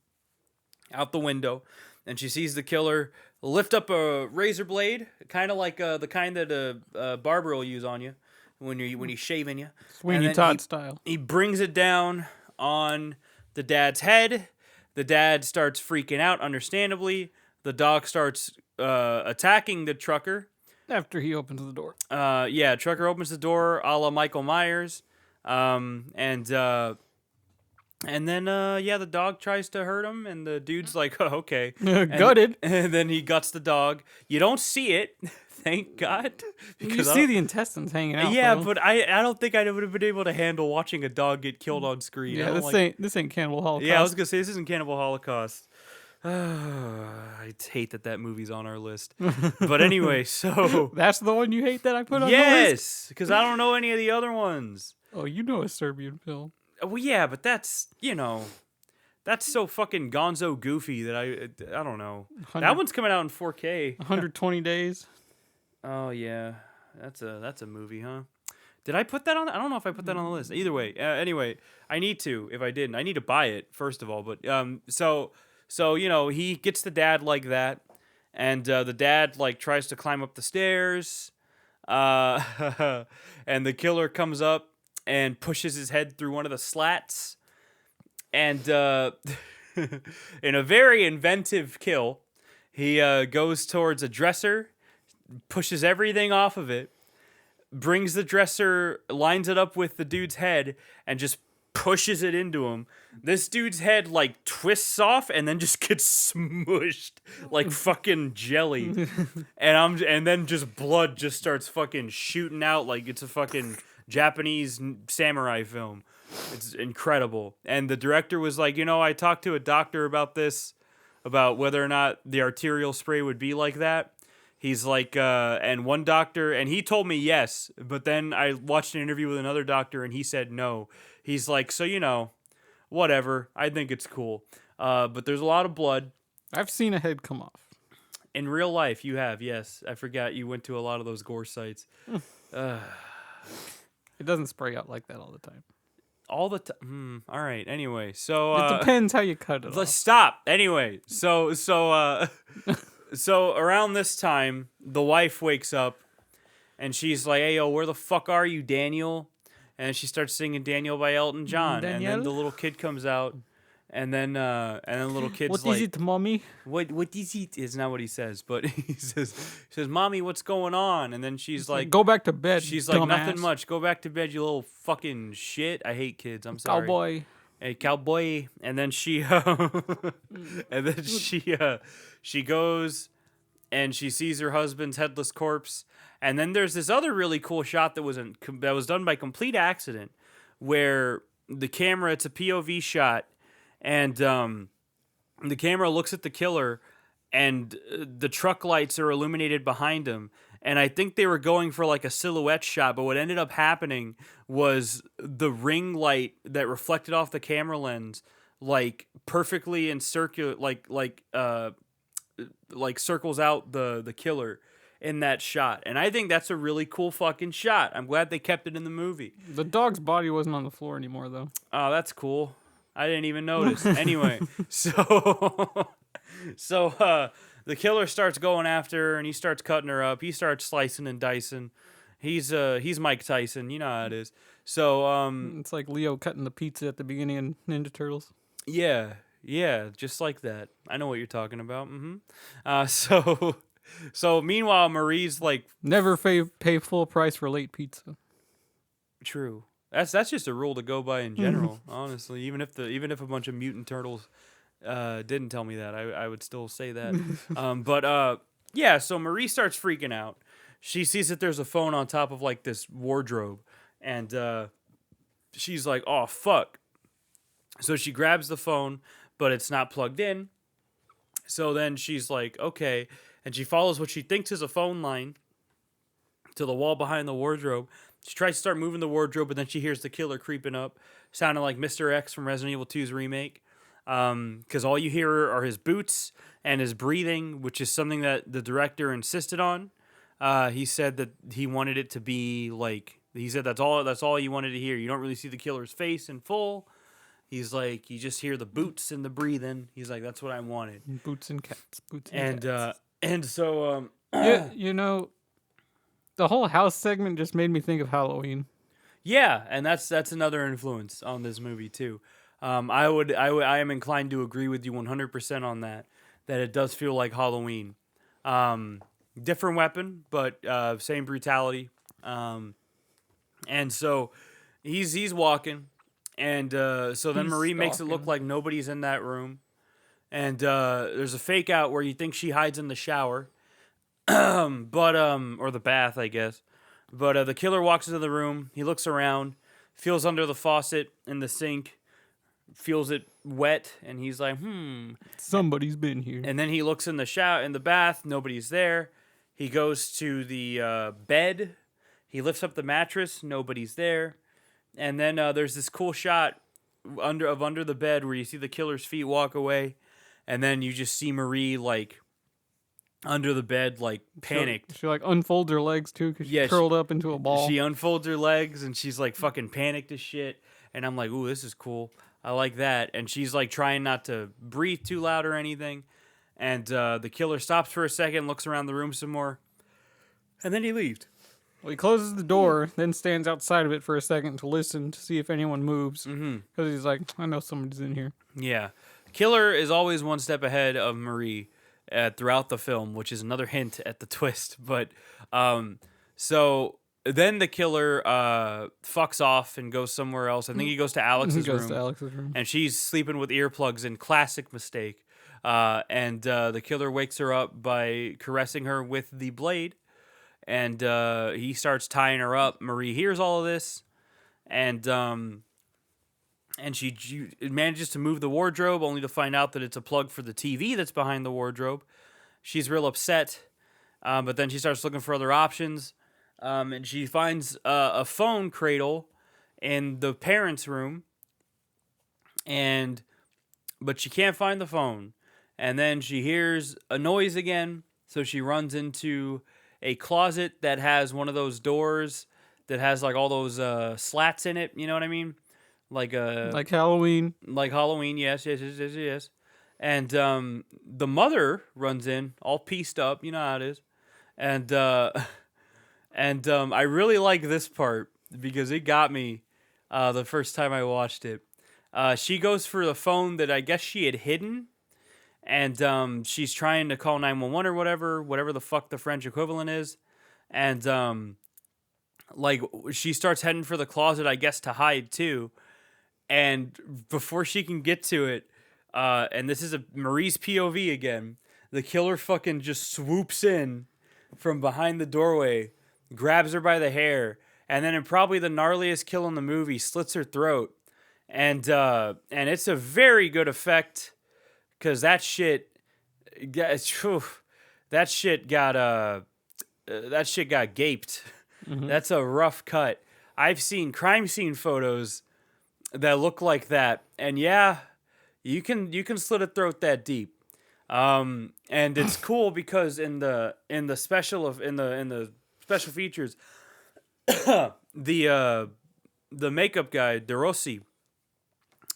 A: out the window, and she sees the killer lift up a razor blade, kind of like the kind that a barber will use on you when he's shaving you.
B: Sweeney Todd style.
A: He brings it down on the dad's head. The dad starts freaking out, understandably. The dog starts attacking the trucker.
B: After he opens the door.
A: Trucker opens the door a la Michael Myers. And then, the dog tries to hurt him, and the dude's like, oh, okay.
B: Gutted.
A: And then he guts the dog. You don't see it, thank God.
B: You see the intestines hanging out.
A: Yeah,
B: though.
A: but I don't think I would have been able to handle watching a dog get killed on screen.
B: Yeah, this ain't Cannibal Holocaust.
A: Yeah, I was going to say, this isn't Cannibal Holocaust. I hate that movie's on our list. But anyway, so...
B: That's the one you hate that I put on the list?
A: Yes, because I don't know any of the other ones.
B: Oh, you know a Serbian film.
A: Well, yeah, but that's, that's so fucking gonzo goofy that I don't know. That one's coming out in 4K.
B: 120 Days.
A: Oh, yeah. That's a movie, huh? Did I put that on? I don't know if I put that on the list. Either way. Anyway, I need to. If I didn't, I need to buy it, first of all. But, So, he gets the dad like that, and the dad, like, tries to climb up the stairs, and the killer comes up and pushes his head through one of the slats, and in a very inventive kill, he goes towards a dresser, pushes everything off of it, brings the dresser, lines it up with the dude's head, and just pushes it into him. This dude's head like twists off and then just gets smushed like fucking jelly. and then just blood just starts fucking shooting out like it's a fucking Japanese samurai film. It's incredible. And the director was like, I talked to a doctor about this, about whether or not the arterial spray would be like that. He's like, and one doctor, and he told me yes, but then I watched an interview with another doctor and he said no. He's like, so, whatever. I think it's cool. But there's a lot of blood.
B: I've seen a head come off.
A: In real life, you have, yes. I forgot you went to a lot of those gore sites.
B: It doesn't spray out like that all the time.
A: All the time. All right. Anyway, so
B: it depends how you cut it.
A: Let's stop. Anyway, so around this time, the wife wakes up, and she's like, "Hey, yo, where the fuck are you, Daniel?" and she starts singing Daniel by Elton John, and then
B: Danielle?
A: the little kid comes out, and then the little kid's
B: What
A: like,
B: is it, mommy?
A: What is it? Is not what he says, but he says, "Mommy, what's going on?" And then she's like,
B: Go back to bed.
A: she's
B: dumbass.
A: like, "Nothing much. Go back to bed, you little fucking shit. I hate kids. I'm sorry."
B: Cowboy.
A: Hey, cowboy. And then she and then she goes and she sees her husband's headless corpse. And then there's this other really cool shot that was done by complete accident, where the camera, it's a POV shot, and the camera looks at the killer, and the truck lights are illuminated behind him. And I think they were going for like a silhouette shot, but what ended up happening was the ring light that reflected off the camera lens, like perfectly in circular, like circles out the killer in that shot. And I think that's a really cool fucking shot. I'm glad they kept it in the movie.
B: The dog's body wasn't on the floor anymore, though.
A: Oh, that's cool. I didn't even notice. Anyway, so the killer starts going after her, and he starts cutting her up. He starts slicing and dicing. He's Mike Tyson. You know how it is. So
B: It's like Leo cutting the pizza at the beginning of Ninja Turtles.
A: yeah, just like that. I know what you're talking about. So meanwhile, Marie's like,
B: Never pay full price for late pizza.
A: true. That's just a rule to go by in general. Honestly, even if a bunch of mutant turtles didn't tell me that, I would still say that. Yeah. So Marie starts freaking out. She sees that there's a phone on top of like this wardrobe, and she's like, "Oh fuck!" So she grabs the phone, but it's not plugged in. So then she's like, "Okay," and she follows what she thinks is a phone line to the wall behind the wardrobe. She tries to start moving the wardrobe, but then she hears the killer creeping up, sounding like Mr. X from Resident Evil 2's remake. Because all you hear are his boots and his breathing, which is something that the director insisted on. He said that he wanted it to be like, he said that's all you wanted to hear. You don't really see the killer's face in full. He's like, you just hear the boots and the breathing. He's like, that's what I wanted.
B: Boots and cats. Cats.
A: And so
B: yeah, you know, the whole house segment just made me think of Halloween.
A: yeah, and that's another influence on this movie too. I am inclined to agree with you 100% on that it does feel like Halloween. Different weapon, but same brutality. And so he's walking, and so then
B: He's
A: Marie makes it look
B: stalking.
A: like nobody's in that room. And there's a fake out where you think she hides in the shower, but or the bath, I guess. But the killer walks into the room. He looks around, feels under the faucet in the sink, feels it wet, and he's like,
B: Somebody's been here.
A: And then he looks in the bath. Nobody's there. He goes to the bed. He lifts up the mattress. Nobody's there. And then there's this cool shot under the bed where you see the killer's feet walk away, and then you just see Marie like under the bed, like panicked.
B: She like unfolds her legs too because
A: Yeah,
B: she's curled up into a ball.
A: She unfolds her legs and she's like fucking panicked as shit. And I'm like, ooh, this is cool. I like that. And she's like trying not to breathe too loud or anything. And the killer stops for a second, looks around the room some more, and then he leaves.
B: Well, he closes the door, then stands outside of it for a second to listen to see if anyone moves. Because he's like, I know somebody's in here.
A: Yeah. Killer is always one step ahead of Marie throughout the film, which is another hint at the twist. But so then the killer fucks off and goes somewhere else. I think he goes to Alex's room. And she's sleeping with earplugs in. Classic mistake. And the killer wakes her up by caressing her with the blade. And he starts tying her up. Marie hears all of this. And she manages to move the wardrobe, only to find out that it's a plug for the TV that's behind the wardrobe. She's real upset, but then she starts looking for other options, and she finds a phone cradle in the parents' room, but she can't find the phone. And then she hears a noise again, so she runs into a closet that has one of those doors that has like all those slats in it. You know what I mean? Like
B: Halloween.
A: Like Halloween, yes. And the mother runs in, all pieced up. You know how it is. And I really like this part because it got me. the first time I watched it. She goes for the phone that I guess she had hidden, and she's trying to call 911 or whatever the fuck the French equivalent is, and like she starts heading for the closet, I guess, to hide too, and before she can get to it, and this is a Marie's POV again, the killer fucking just swoops in from behind the doorway, grabs her by the hair, and then in probably the gnarliest kill in the movie, slits her throat. And it's a very good effect because that shit that shit got gaped.
B: Mm-hmm.
A: That's a rough cut. I've seen crime scene photos that look like that, and yeah, you can slit a throat that deep. And it's cool because in the special features, the makeup guy De Rossi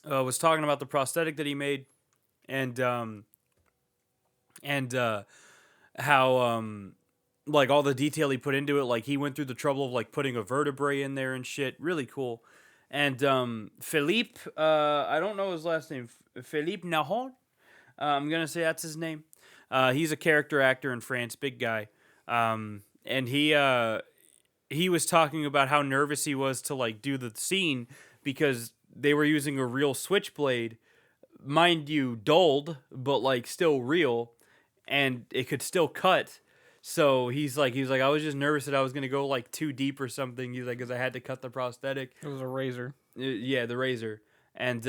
A: was talking about the prosthetic that he made, and how like all the detail he put into it. Like he went through the trouble of like putting a vertebrae in there and shit. Really cool. And Philippe, I don't know his last name. Philippe Nahon. I'm gonna say that's his name. He's a character actor in France, big guy. And he was talking about how nervous he was to like do the scene because they were using a real switchblade, mind you, dulled, but like still real, and it could still cut. So he was like, I was just nervous that I was gonna go like too deep or something. He's like, because I had to cut the prosthetic.
B: It was a razor.
A: Yeah, the razor, and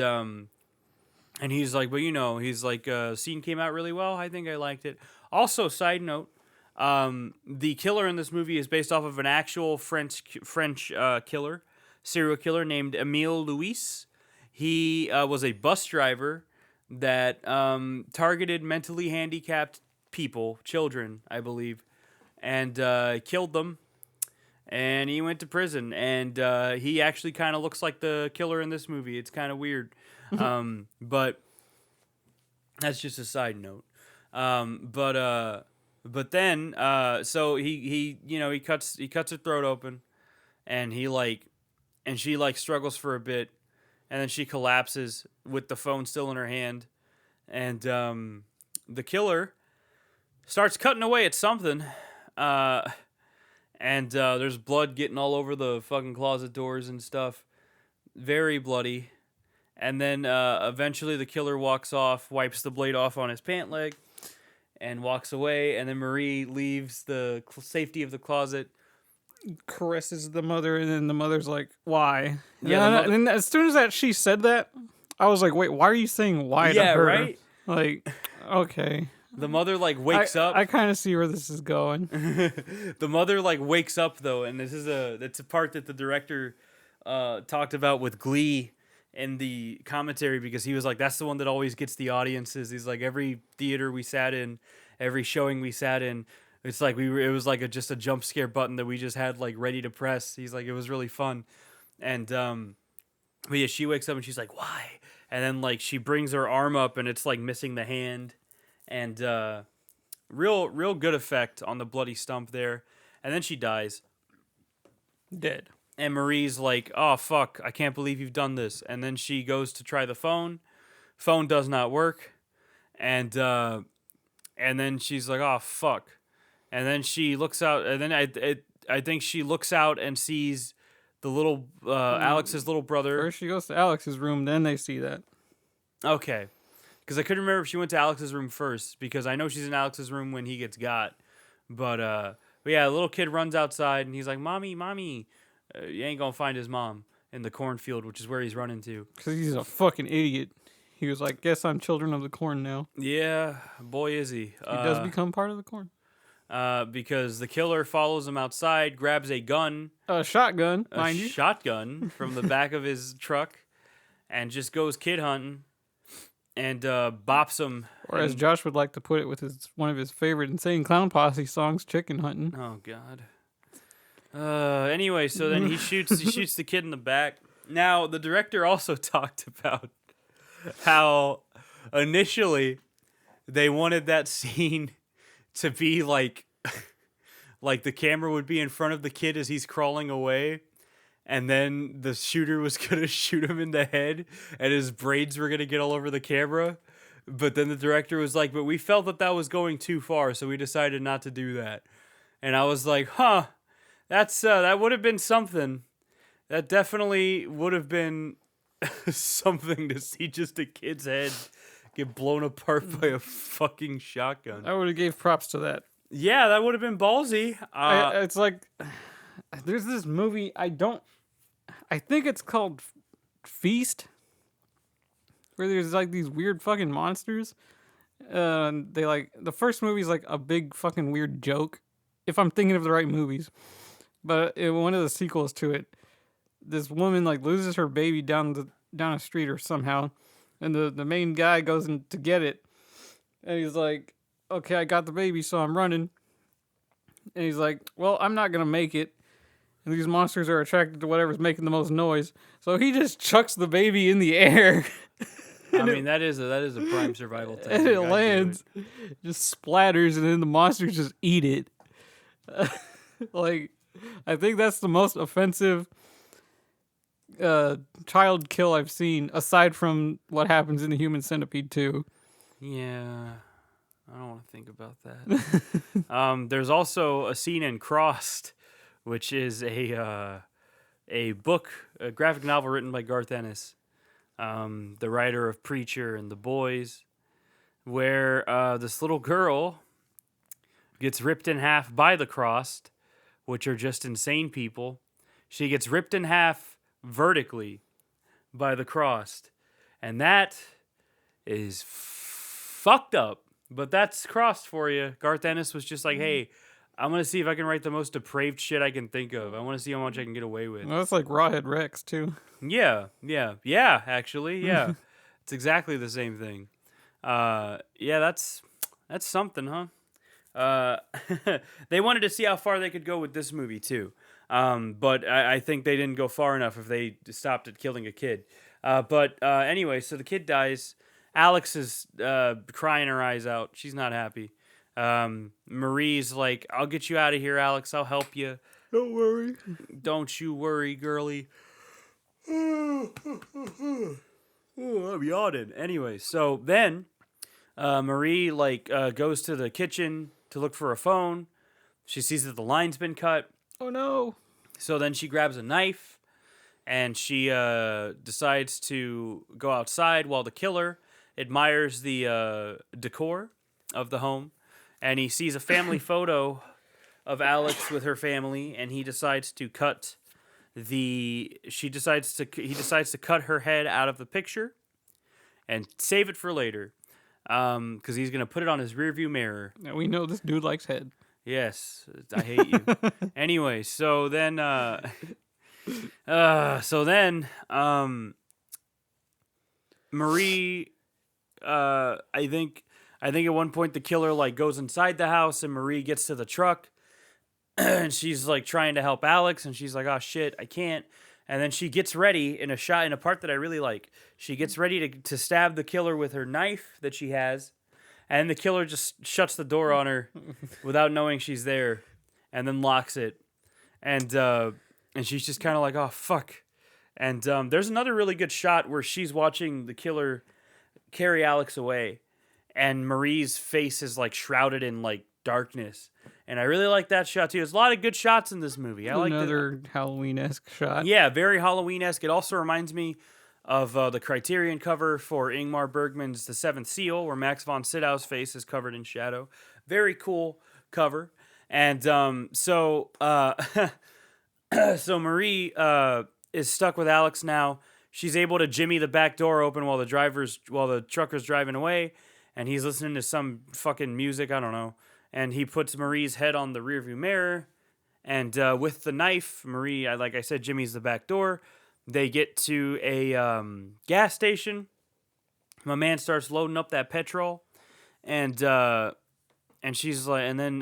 A: he's like, but he's like, scene came out really well. I think I liked it. Also, side note, the killer in this movie is based off of an actual French killer, serial killer named Emile Louis. He was a bus driver that targeted mentally handicapped people, children, I believe, and killed them. And he went to prison, and he actually kind of looks like the killer in this movie. It's kind of weird, but that's just a side note. But then, so he cuts her throat open, and she struggles for a bit, and then she collapses with the phone still in her hand, and the killer starts cutting away at something, and there's blood getting all over the fucking closet doors and stuff, very bloody, and then eventually the killer walks off, wipes the blade off on his pant leg, and walks away, and then Marie leaves the safety of the closet,
B: caresses the mother, and then the mother's like, "Why?"
A: Yeah,
B: and then as soon as she said that, I was like, "Wait, why are you saying why to her?"
A: Right?
B: Like, okay.
A: The mother like wakes up.
B: I kind of see where this is going.
A: The mother like wakes up though, and that's a part that the director talked about with Glee in the commentary, because he was like, that's the one that always gets the audiences. He's like, every theater we sat in, every showing we sat in, it's like it was like just a jump scare button that we just had like ready to press. He's like, it was really fun. And but yeah, she wakes up and she's like, why? And then like she brings her arm up and it's like missing the hand, and real good effect on the bloody stump there. And then she dies.
B: Dead.
A: And Marie's like, oh, fuck, I can't believe you've done this. And then she goes to try the phone. Phone does not work. And then she's like, oh, fuck. And then she looks out. And then I think she looks out and sees the little, Alex's little brother.
B: First she goes to Alex's room, then they see that.
A: Okay. Because I couldn't remember if she went to Alex's room first, because I know she's in Alex's room when he gets got. But yeah, the little kid runs outside and he's like, Mommy, you ain't gonna find his mom in the cornfield, which is where he's running to.
B: Because he's a fucking idiot. He was like, guess I'm children of the corn now.
A: Yeah, boy is he.
B: He does become part of the corn.
A: Because the killer follows him outside, grabs a gun.
B: A shotgun, mind you.
A: Shotgun from the back of his truck, and just goes kid hunting, and bops him.
B: Or as Josh would like to put it with one of his favorite Insane Clown Posse songs, chicken hunting.
A: Oh, God. Anyway, so then he shoots the kid in the back. Now, the director also talked about how initially they wanted that scene to be like the camera would be in front of the kid as he's crawling away, and then the shooter was going to shoot him in the head, and his braids were going to get all over the camera. But then the director was like, but we felt that was going too far, so we decided not to do that. And I was like, huh, that would have been something. That definitely would have been something to see just a kid's head get blown apart by a fucking shotgun.
B: I would have gave props to that.
A: Yeah, that would have been ballsy.
B: It's like there's this movie. I think it's called Feast, where there's like these weird fucking monsters. They like the first movie's like a big fucking weird joke, if I'm thinking of the right movies. But in one of the sequels to it, this woman like loses her baby down a street or somehow, and the main guy goes in to get it, and he's like, "Okay, I got the baby, so I'm running." And he's like, "Well, I'm not gonna make it." And these monsters are attracted to whatever's making the most noise, so he just chucks the baby in the air.
A: I mean, that is a prime survival technique.
B: And it lands, just splatters, and then the monsters just eat it. Like, I think that's the most offensive child kill I've seen, aside from what happens in the Human Centipede 2.
A: Yeah, I don't want to think about that. There's also a scene in Crossed, which is a book, a graphic novel written by Garth Ennis, the writer of Preacher and The Boys, where this little girl gets ripped in half by the Crossed, which are just insane people. She gets ripped in half vertically by the Crossed, and that is fucked up. But that's Crossed for you. Garth Ennis was just like, hey, I'm going to see if I can write the most depraved shit I can think of. I want to see how much I can get away with.
B: Well, that's like Rawhead Rex, too.
A: Yeah, actually, yeah. It's exactly the same thing. Yeah, that's something, huh? They wanted to see how far they could go with this movie, too. But I think they didn't go far enough if they stopped at killing a kid. But anyway, so the kid dies. Alex is crying her eyes out. She's not happy. Marie's like, I'll get you out of here, Alex. I'll help you.
B: Don't worry.
A: Don't you worry, girly. Oh, I'm yawning. Anyway, so then Marie goes to the kitchen to look for a phone. She sees that the line's been cut.
B: Oh, no.
A: So then she grabs a knife and she decides to go outside while the killer admires the decor of the home. And he sees a family photo of Alex with her family, and he decides to cut he decides to cut her head out of the picture and save it for later. Because he's going to put it on his rearview mirror.
B: Now we know this dude likes head.
A: Yes, I hate you. Anyway, so then Marie, I think at one point the killer goes inside the house and Marie gets to the truck and she's trying to help Alex and she's like, oh shit, I can't. And then she gets ready in a part that I really like. She gets ready to stab the killer with her knife that she has. And the killer just shuts the door on her without knowing she's there and then locks it. And she's just kind of like, oh, fuck. And there's another really good shot where she's watching the killer carry Alex away. And Marie's face is shrouded in darkness. And I really like that shot too. There's a lot of good shots in this movie. I like
B: another Halloween-esque shot.
A: Yeah, very Halloween-esque. It also reminds me of the Criterion cover for Ingmar Bergman's The Seventh Seal, where Max von Sydow's face is covered in shadow. Very cool cover. And so Marie is stuck with Alex now. She's able to jimmy the back door open while the trucker's driving away, and he's listening to some fucking music, I don't know. And he puts Marie's head on the rearview mirror, and with the knife, Marie, like I said, jimmies the back door. They get to a gas station. My man starts loading up that petrol, and she's like, and then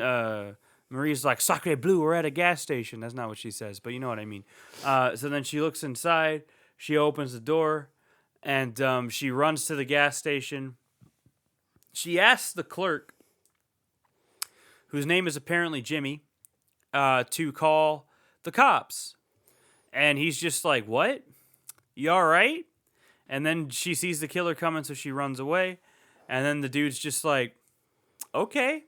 A: Marie's like, "Sacre bleu, we're at a gas station." That's not what she says, but you know what I mean. So then she looks inside. She opens the door, and she runs to the gas station. She asks the clerk, whose name is apparently Jimmy, to call the cops. And he's just like, what? You all right? And then she sees the killer coming, so she runs away. And then the dude's just like, okay.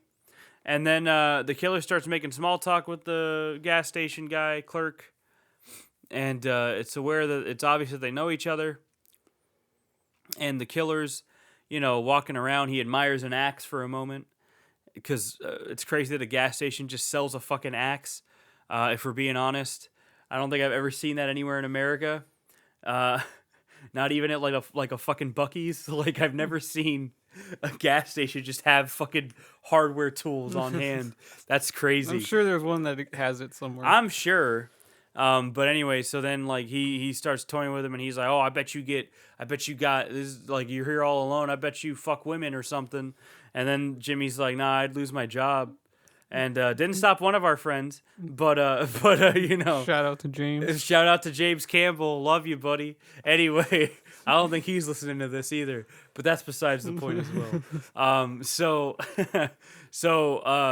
A: And then the killer starts making small talk with the gas station guy, clerk. And it's obvious that they know each other. And the killer's, walking around. He admires an axe for a moment. Because it's crazy that a gas station just sells a fucking axe, if we're being honest. I don't think I've ever seen that anywhere in America. Not even at like a fucking Buc-ee's. Like, I've never seen a gas station just have fucking hardware tools on hand. That's crazy.
B: I'm sure there's one that has it somewhere.
A: I'm sure. But anyway, so then like he starts toying with him, and he's like, "Oh, I bet you got this is like you're here all alone. I bet you fuck women or something." And then Jimmy's like, "Nah, I'd lose my job." And didn't stop one of our friends, but
B: Shout out to James.
A: Shout out to James Campbell. Love you, buddy. Anyway, I don't think he's listening to this either, but that's besides the point as well. So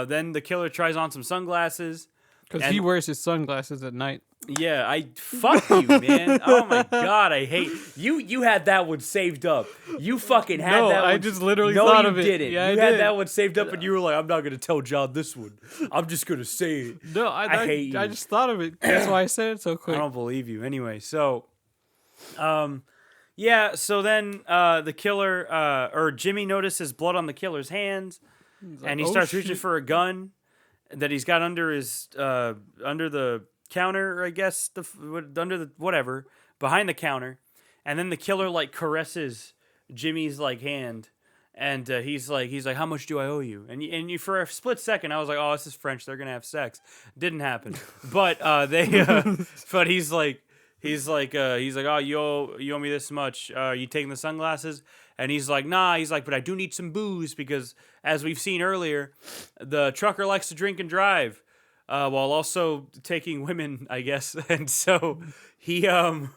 A: then the killer tries on some sunglasses.
B: Because he wears his sunglasses at night.
A: Yeah, fuck you, man. Oh my God, I hate you. You had that one saved up. You fucking had that one.
B: I just literally thought of it.
A: No, you didn't.
B: Yeah,
A: you
B: I
A: had
B: did.
A: that one saved up, and you were like, I'm not going to tell John this one. I'm just going to say it.
B: No,
A: I hate you.
B: I just thought of it. That's why I said it so quick.
A: I don't believe you. Anyway, so, yeah, so then the killer, or Jimmy notices blood on the killer's hands, and he starts reaching for a gun that he's got under his under the counter, I guess, under the whatever behind the counter, and then the killer like caresses Jimmy's like hand, and he's like, how much do I owe you? And you for a split second, I was like, oh, this is French. They're gonna have sex. Didn't happen, but but he's like, oh, you owe me this much. You taking the sunglasses? And he's like, nah. He's like, but I do need some booze because, as we've seen earlier, the trucker likes to drink and drive, while also taking women, I guess. And so the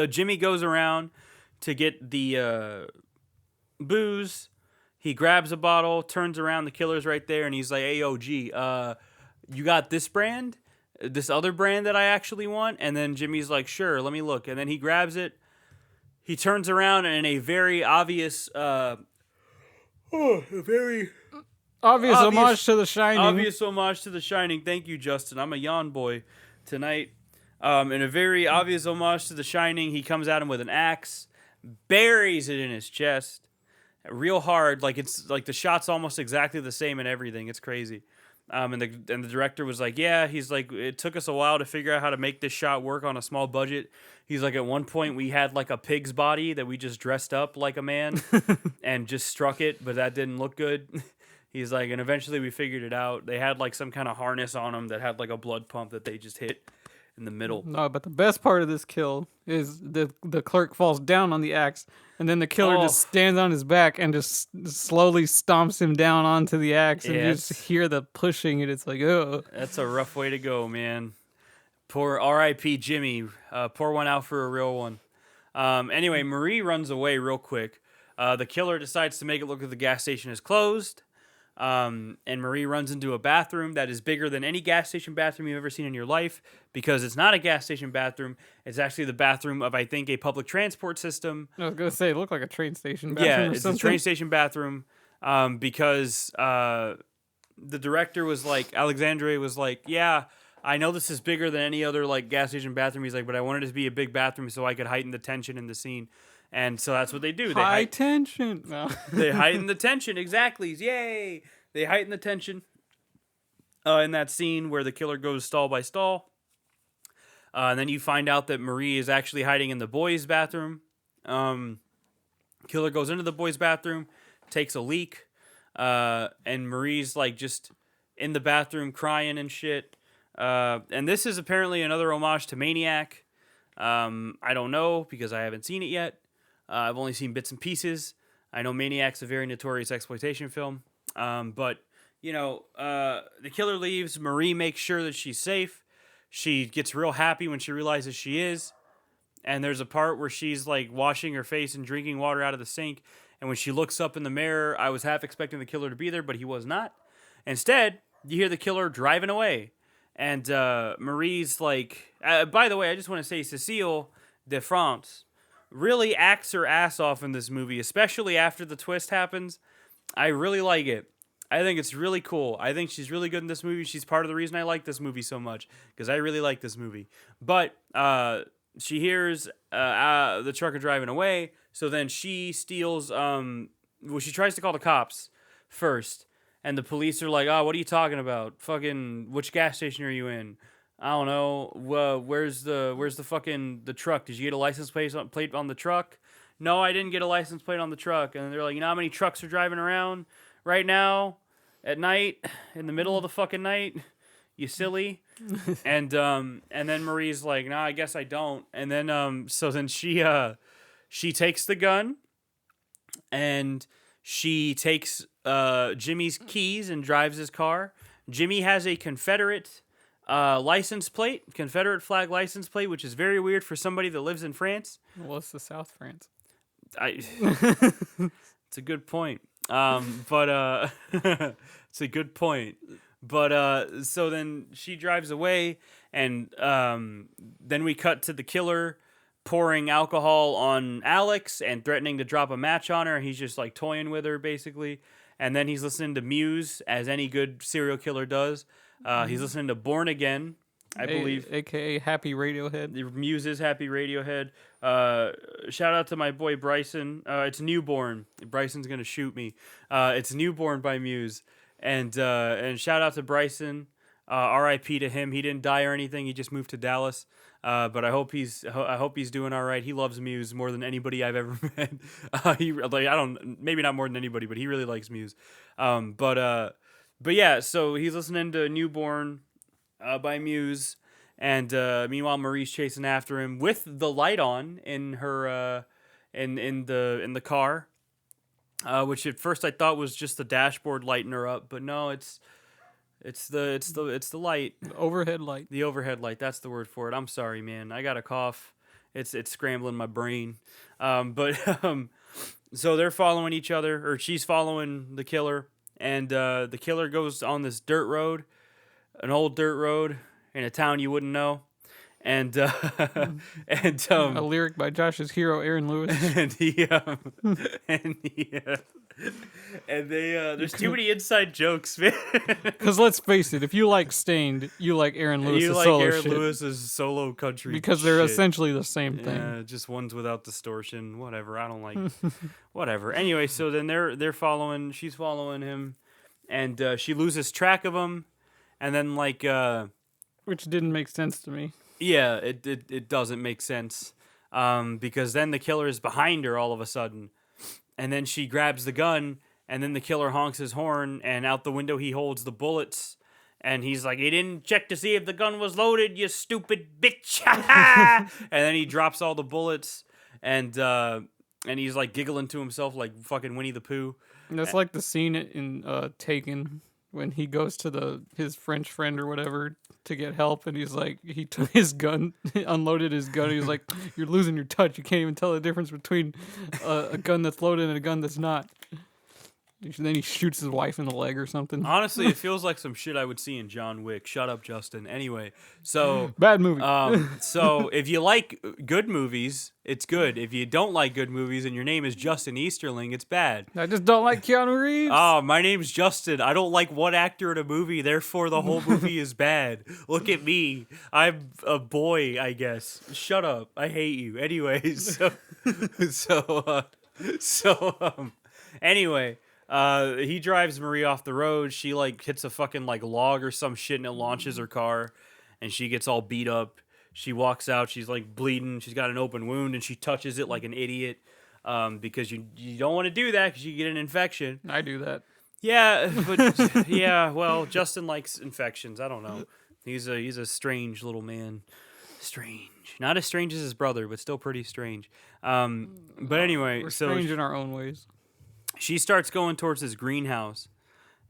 A: Jimmy goes around to get the booze. He grabs a bottle, turns around, the killer's right there, and he's like, hey, yo, G, you got this brand? This other brand that I actually want? And then Jimmy's like, sure, let me look. And then he grabs it. He turns around, and in a very obvious,
B: Obvious homage to The Shining.
A: Obvious homage to The Shining. Thank you, Justin. I'm a yawn boy tonight. In a very obvious homage to The Shining, he comes at him with an axe, buries it in his chest, real hard. Like it's like the shot's almost exactly the same and everything. It's crazy. And the director was like, yeah, he's like, it took us a while to figure out how to make this shot work on a small budget. He's like, at one point we had like a pig's body that we just dressed up like a man and just struck it, but that didn't look good. He's like, and eventually we figured it out. They had like some kind of harness on them that had like a blood pump that they just hit in the middle.
B: No, but the best part of this kill is the clerk falls down on the axe, and then the killer just stands on his back and just slowly stomps him down onto the axe, and you just hear the pushing, and it's like, oh.
A: That's a rough way to go, man. Poor R.I.P. Jimmy. Pour one out for a real one. Anyway, Marie runs away real quick. The killer decides to make it look like the gas station is closed. And Marie runs into a bathroom that is bigger than any gas station bathroom you've ever seen in your life, because it's not a gas station bathroom. It's actually the bathroom of, I think, a public transport system.
B: I was going to say, it looked like a train station bathroom.
A: Yeah, it's a train station bathroom, because the director was like, Alexandre was like, yeah, I know this is bigger than any other like gas station bathroom. He's like, but I wanted it to be a big bathroom so I could heighten the tension in the scene. And so that's what they do.
B: High tension. No.
A: They heighten the tension. Exactly. Yay. They heighten the tension in that scene where the killer goes stall by stall. And then you find out that Marie is actually hiding in the boys' bathroom. Killer goes into the boys' bathroom, takes a leak. And Marie's like just in the bathroom crying and shit. And this is apparently another homage to Maniac. I don't know because I haven't seen it yet. I've only seen bits and pieces. I know Maniac's a very notorious exploitation film. But, the killer leaves. Marie makes sure that she's safe. She gets real happy when she realizes she is. And there's a part where she's, like, washing her face and drinking water out of the sink. And when she looks up in the mirror, I was half expecting the killer to be there, but he was not. Instead, you hear the killer driving away. And Marie's like, by the way, I just want to say Cecile de France really acts her ass off in this movie, especially after the twist happens. I really like it. I think it's really cool. I think she's really good in this movie. She's part of the reason I like this movie so much, because I really like this movie. But she hears the trucker driving away, so then she steals. She tries to call the cops first, and the police are like, "Oh, what are you talking about? Fucking, which gas station are you in? I don't know. Where's the fucking the truck? Did you get a license plate on the truck? No, I didn't get a license plate on the truck." And they're like, "You know how many trucks are driving around right now at night, in the middle of the fucking night? You silly." And then Marie's like, "Nah, I guess I don't." And then so then she takes the gun, and she takes Jimmy's keys and drives his car. Jimmy has a Confederate Confederate flag license plate, which is very weird for somebody that lives in France.
B: Well, it's the South France.
A: It's a good point. But it's a good point. But so then she drives away, and then we cut to the killer pouring alcohol on Alex and threatening to drop a match on her. He's just like toying with her, basically. And then he's listening to Muse, as any good serial killer does. He's listening to Born Again, I believe.
B: AKA Happy Radiohead.
A: Muse is Happy Radiohead. Shout out to my boy Bryson. It's Newborn. Bryson's going to shoot me. It's Newborn by Muse. And shout out to Bryson. R.I.P. to him. He didn't die or anything. He just moved to Dallas. But I hope he's doing all right. He loves Muse more than anybody I've ever met. Maybe not more than anybody, but he really likes Muse. But yeah, so he's listening to Newborn by Muse, and meanwhile Marie's chasing after him with the light on in her in the car, which at first I thought was just the dashboard lighting her up, but no, it's the light.
B: The overhead light.
A: The overhead light, that's the word for it. I'm sorry, man. I got a cough. It's scrambling my brain. So they're following each other, or she's following the killer, and the killer goes on this dirt road, an old dirt road in a town you wouldn't know. And
B: A lyric by Josh's hero Aaron Lewis.
A: And there's too many inside jokes, man.
B: Because let's face it, if you like Stained, you like Aaron Lewis's
A: Lewis's solo country.
B: Because they're
A: shit.
B: Essentially the same thing.
A: Yeah, just one's without distortion. Whatever. I don't like. Whatever. Anyway, so then they're following. She's following him, and she loses track of him, and then
B: which didn't make sense to me.
A: Yeah, it doesn't make sense, because then the killer is behind her all of a sudden, and then she grabs the gun, and then the killer honks his horn, and out the window he holds the bullets, and he's like, "He didn't check to see if the gun was loaded, you stupid bitch!" And then he drops all the bullets, and he's like giggling to himself like fucking Winnie the Pooh.
B: And that's like the scene in Taken when he goes to his French friend or whatever to get help, and he's like, he took his gun, unloaded his gun, and he's like, "You're losing your touch. You can't even tell the difference between a gun that's loaded and a gun that's not." And then he shoots his wife in the leg or something.
A: Honestly, it feels like some shit I would see in John Wick. Shut up, Justin. Anyway, so
B: bad movie.
A: So if you like good movies, it's good. If you don't like good movies and your name is Justin Easterling, it's bad.
B: I just don't like Keanu Reeves.
A: Oh, my name's Justin. I don't like one actor in a movie, therefore the whole movie is bad. Look at me. I'm a boy, I guess. Shut up. I hate you. Anyways, anyway. He drives Marie off the road. She hits a fucking log or some shit, and it launches her car, and she gets all beat up. She walks out. She's bleeding. She's got an open wound, and she touches it like an idiot, because you don't want to do that because you get an infection.
B: I do that.
A: Yeah, but yeah. Well, Justin likes infections. I don't know. He's a strange little man. Strange. Not as strange as his brother, but still pretty strange. But anyway,
B: we're strange in our own ways.
A: She starts going towards this greenhouse,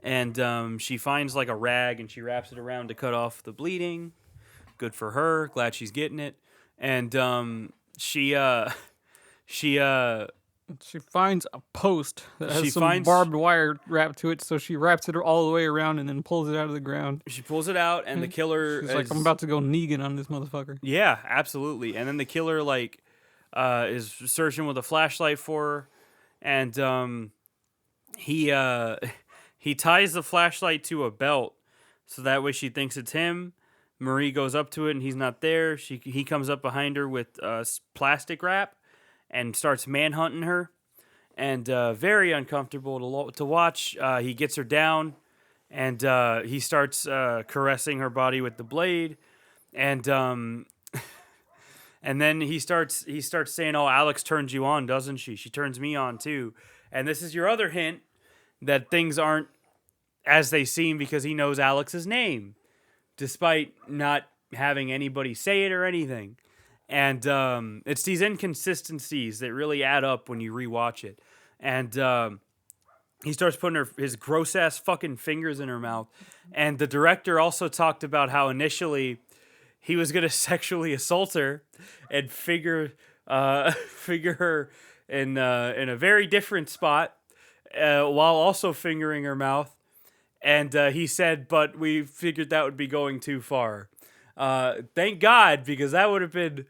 A: and she finds a rag, and she wraps it around to cut off the bleeding. Good for her. Glad she's getting it. And she
B: She finds a post that has
A: She
B: some
A: finds-
B: barbed wire wrapped to it, so she wraps it all the way around and then pulls it out of the ground.
A: She pulls it out, and the killer
B: She's
A: is
B: like, I'm about to go Negan on this motherfucker.
A: Yeah, absolutely. And then the killer like is searching with a flashlight for her, and he he ties the flashlight to a belt so that way she thinks it's him. Marie goes up to it and he's not there. He comes up behind her with plastic wrap and starts manhunting her, and very uncomfortable to watch. He gets her down, and he starts caressing her body with the blade, and and then he starts saying, "Oh, Alex turns you on, doesn't she? She turns me on too." And this is your other hint that things aren't as they seem because he knows Alex's name, despite not having anybody say it or anything. And it's these inconsistencies that really add up when you rewatch it. And he starts putting his gross ass fucking fingers in her mouth. And the director also talked about how initially he was gonna sexually assault her and figure her in a very different spot, while also fingering her mouth. And he said, but we figured that would be going too far. Thank God, because that would have been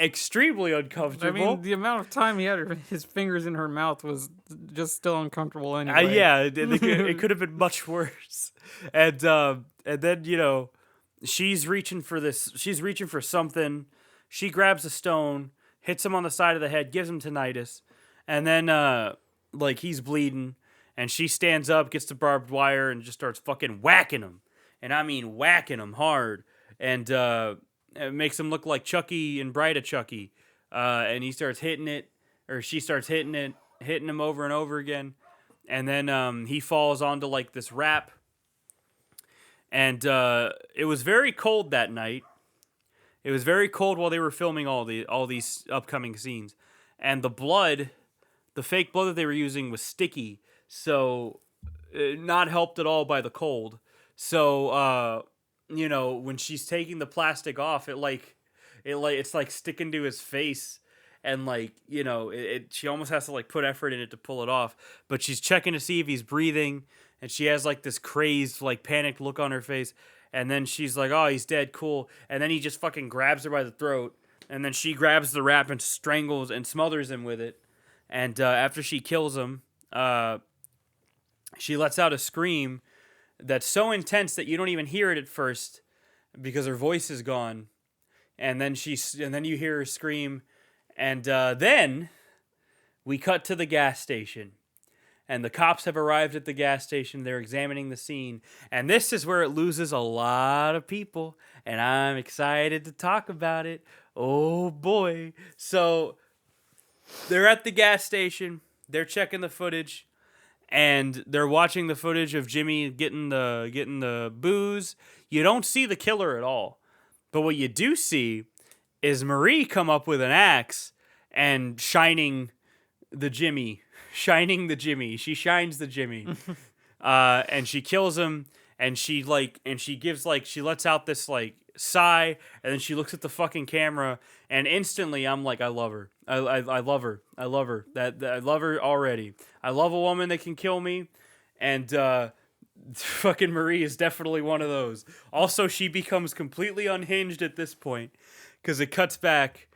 A: extremely uncomfortable.
B: I mean, the amount of time he had his fingers in her mouth was just still uncomfortable anyway.
A: Yeah, it could have been much worse. And then she's reaching for this. She's reaching for something. She grabs a stone, hits him on the side of the head, gives him tinnitus, and then he's bleeding. And she stands up, gets the barbed wire, and just starts fucking whacking him. And I mean whacking him hard. And it makes him look like Chucky and Bride of Chucky. And he starts hitting it, or she starts hitting it, hitting him over and over again. And then he falls onto like this wrap. And it was very cold that night. It was very cold while they were filming all these upcoming scenes. And the fake blood that they were using was sticky. So, not helped at all by the cold. So, when she's taking the plastic off, it's like sticking to his face, and she almost has to like put effort in it to pull it off. But she's checking to see if he's breathing, and she has like this crazed, like panicked look on her face. And then she's like, "Oh, he's dead, cool." And then he just fucking grabs her by the throat, and then she grabs the wrap and strangles and smothers him with it. And after she kills him, she lets out a scream that's so intense that you don't even hear it at first because her voice is gone. And then you hear her scream, and then we cut to the gas station. And the cops have arrived at the gas station. They're examining the scene. And this is where it loses a lot of people, and I'm excited to talk about it. Oh boy. So they're at the gas station. They're checking the footage. And they're watching the footage of Jimmy getting the booze. You don't see the killer at all. But what you do see is Marie come up with an axe and shining the Jimmy. She shines the Jimmy. And she kills him, and she lets out this like sigh, and then she looks at the fucking camera, and instantly I'm like, I love her. I love her. I love her. I love her already. I love a woman that can kill me, and fucking Marie is definitely one of those. Also, she becomes completely unhinged at this point because it cuts back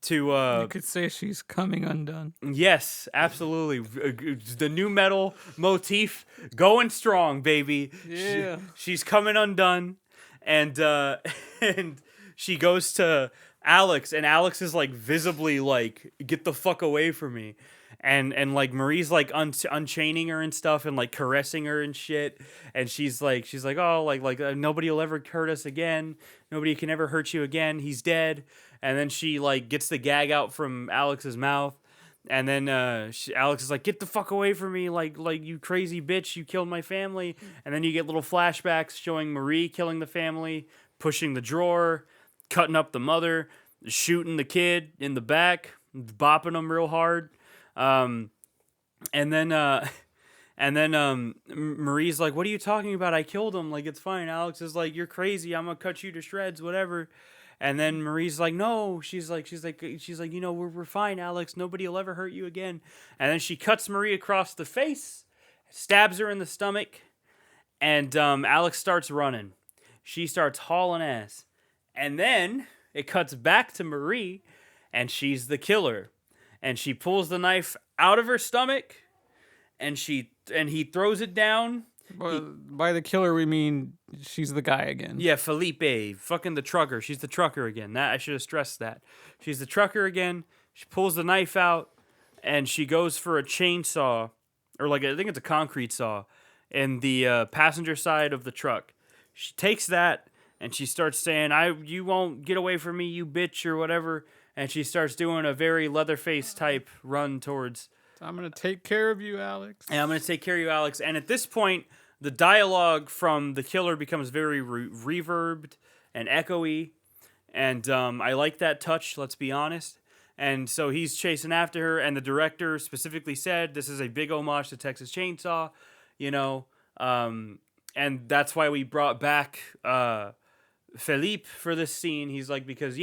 A: to
B: you could say she's coming undone.
A: Yes, absolutely. The new metal motif going strong, baby.
B: Yeah.
A: She's coming undone, and and she goes to Alex, and Alex is like visibly like, get the fuck away from me. And like Marie's like unchaining her and stuff, and like caressing her and shit, and she's like oh like nobody will ever hurt us again, nobody can ever hurt you again, he's dead. And then she like gets the gag out from Alex's mouth, and then Alex is like, get the fuck away from me, like you crazy bitch, you killed my family. And then you get little flashbacks showing Marie killing the family, pushing the drawer, cutting up the mother, shooting the kid in the back, bopping him real hard. And then Marie's like, what are you talking about? I killed him. Like, it's fine. Alex is like, you're crazy. I'm gonna cut you to shreds, whatever. And then Marie's like, no. She's like, we're fine, Alex. Nobody will ever hurt you again. And then she cuts Marie across the face, stabs her in the stomach, and Alex starts running. She starts hauling ass. And then it cuts back to Marie, and she's the killer. And she pulls the knife out of her stomach, and he throws it down.
B: By the killer, we mean she's the guy again.
A: Yeah, Felipe, fucking the trucker. She's the trucker again. That I should have stressed that. She's the trucker again. She pulls the knife out, and she goes for a chainsaw, or like I think it's a concrete saw, in the passenger side of the truck. She takes that, and she starts saying, you won't get away from me, you bitch," or whatever. And she starts doing a very Leatherface type run towards...
B: I'm going to take care of you, Alex.
A: And I'm going to take care of you, Alex. And at this point, the dialogue from the killer becomes very reverbed and echoey. And I like that touch, let's be honest. And so he's chasing after her, and the director specifically said this is a big homage to Texas Chainsaw, and that's why we brought back Felipe for this scene. He's like, because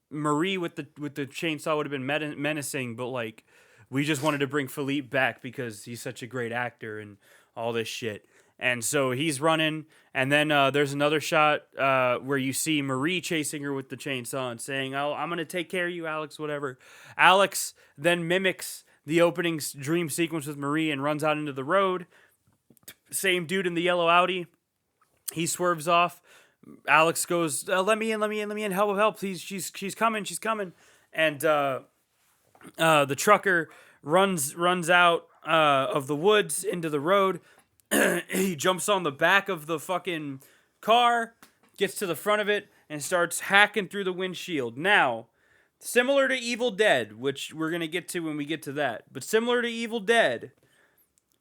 A: Marie with the chainsaw would have been menacing, but like we just wanted to bring Felipe back because he's such a great actor and all this shit. And so he's running, and then there's another shot where you see Marie chasing her with the chainsaw and saying, I'm going to take care of you, Alex, whatever. Alex then mimics the opening dream sequence with Marie and runs out into the road. Same dude in the yellow Audi. He swerves off. Alex goes, let me in, help, please, she's coming. And the trucker runs out of the woods into the road. He jumps on the back of the fucking car, gets to the front of it, and starts hacking through the windshield. Now, similar to Evil Dead, which we're going to get to when we get to that, but similar to Evil Dead,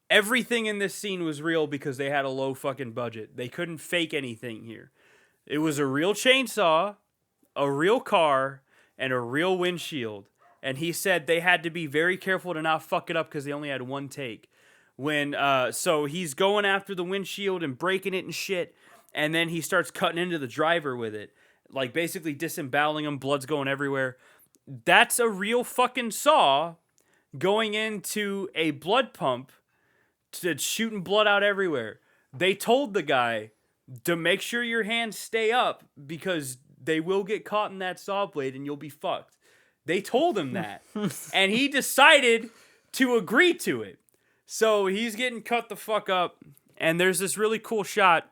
A: everything in this scene was real because they had a low fucking budget. They couldn't fake anything here. It was a real chainsaw, a real car, and a real windshield. And he said they had to be very careful to not fuck it up because they only had one take. So he's going after the windshield and breaking it and shit, and then he starts cutting into the driver with it, like basically disemboweling him, blood's going everywhere. That's a real fucking saw going into a blood pump that's shooting blood out everywhere. They told the guy to make sure your hands stay up because they will get caught in that saw blade and you'll be fucked. They told him that, and he decided to agree to it. So he's getting cut the fuck up, and there's this really cool shot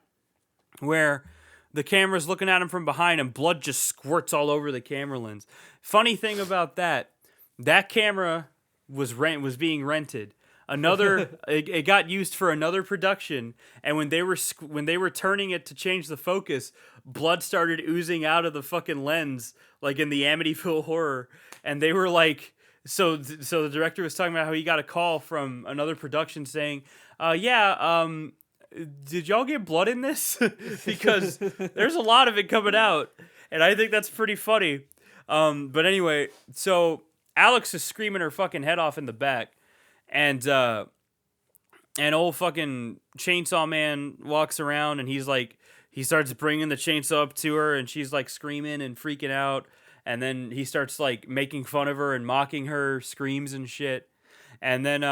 A: where the camera's looking at him from behind and blood just squirts all over the camera lens. Funny thing about that camera was being rented. It got used for another production, and when they were turning it to change the focus, blood started oozing out of the fucking lens, like in the Amityville Horror, and they were like... So the director was talking about how he got a call from another production saying, did y'all get blood in this? Because there's a lot of it coming out, and I think that's pretty funny. But anyway, so Alex is screaming her fucking head off in the back, and old fucking Chainsaw Man walks around, and he starts bringing the chainsaw up to her, and she's like screaming and freaking out. And then he starts like making fun of her and mocking her screams and shit. And then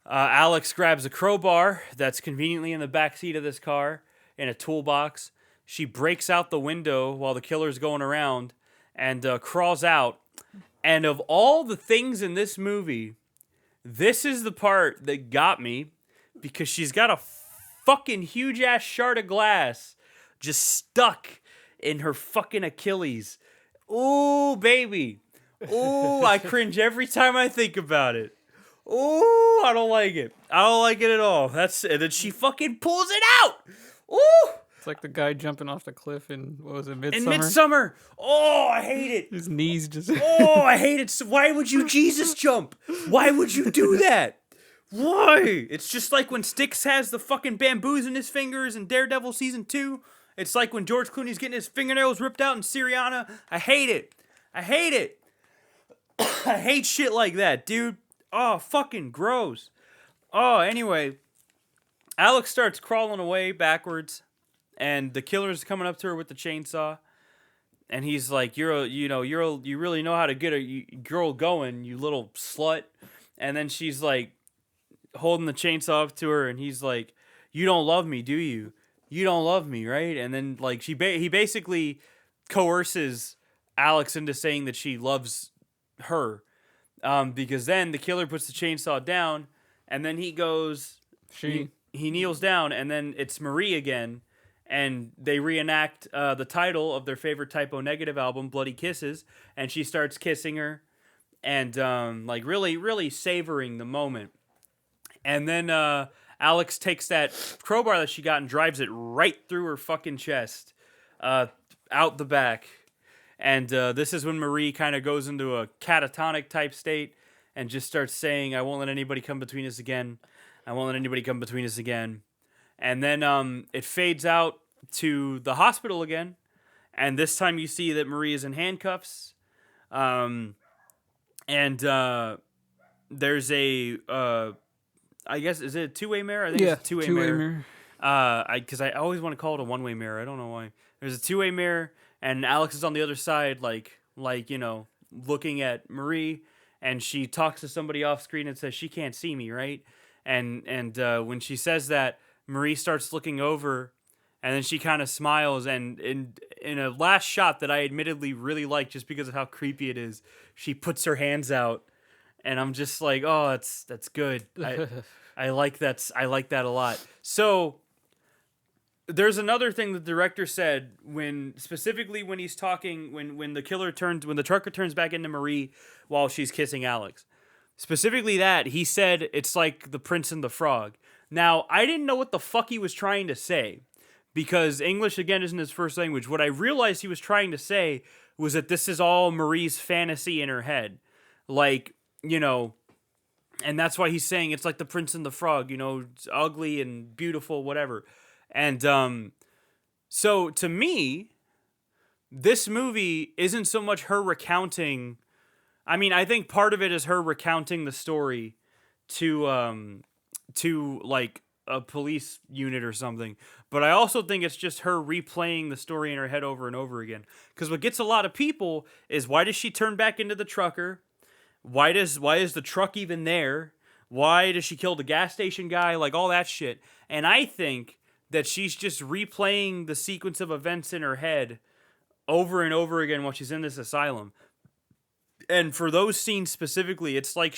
A: Alex grabs a crowbar that's conveniently in the back seat of this car in a toolbox. She breaks out the window while the killer's going around and crawls out. And of all the things in this movie, this is the part that got me because she's got a fucking huge ass shard of glass just stuck in her fucking Achilles. Ooh, baby. Ooh, I cringe every time I think about it. Ooh, I don't like it. I don't like it at all. And then she fucking pulls it out. Ooh.
B: It's like the guy jumping off the cliff in, what was it, Midsummer?
A: In Midsummer. Oh, I hate it.
B: His knees just...
A: Oh, I hate it. So why would you Jesus jump? Why would you do that? Why? It's just like when Styx has the fucking bamboos in his fingers in Daredevil Season 2. It's like when George Clooney's getting his fingernails ripped out in Syriana. I hate it. I hate it. I hate shit like that, dude. Oh, fucking gross. Oh, anyway. Alex starts crawling away backwards. and the killer's coming up to her with the chainsaw, and he's like, you really know how to get a girl going, you little slut. And then she's like holding the chainsaw up to her, and he's like, you don't love me, do you? You don't love me, right? And then like he basically coerces Alex into saying that she loves her, because then the killer puts the chainsaw down, and then he goes, he kneels down, and then it's Marie again, and they reenact the title of their favorite Typo Negative album, Bloody Kisses, and she starts kissing her, and like really, really savoring the moment. And then Alex takes that crowbar that she got and drives it right through her fucking chest, out the back. And this is when Marie kind of goes into a catatonic type state and just starts saying, I won't let anybody come between us again. I won't let anybody come between us again. And then it fades out to the hospital again. And this time you see that Marie is in handcuffs. And there's a... I guess, is it a two-way mirror? I think it's a two-way mirror. Because I always want to call it a one-way mirror. I don't know why. There's a two-way mirror, and Alex is on the other side, like looking at Marie, and she talks to somebody off screen and says she can't see me, right? And when she says that, Marie starts looking over, and then she kind of smiles, and in a last shot that I admittedly really like just because of how creepy it is, she puts her hands out. And I'm just like, oh, that's good. I like that. I like that a lot. So there's another thing the director said specifically when he's talking when the trucker turns back into Marie while she's kissing Alex. Specifically that he said it's like the Prince and the Frog. Now I didn't know what the fuck he was trying to say because English again isn't his first language. What I realized he was trying to say was that this is all Marie's fantasy in her head, like. And that's why he's saying it's like the Prince and the Frog, it's ugly and beautiful, whatever. And so to me, this movie isn't so much her recounting. I mean, I think part of it is her recounting the story to like a police unit or something. But I also think it's just her replaying the story in her head over and over again. Because what gets a lot of people is, why does she turn back into the trucker? Why is the truck even there? Why does she kill the gas station guy? Like all that shit. And I think that she's just replaying the sequence of events in her head over and over again while she's in this asylum. And for those scenes specifically, it's like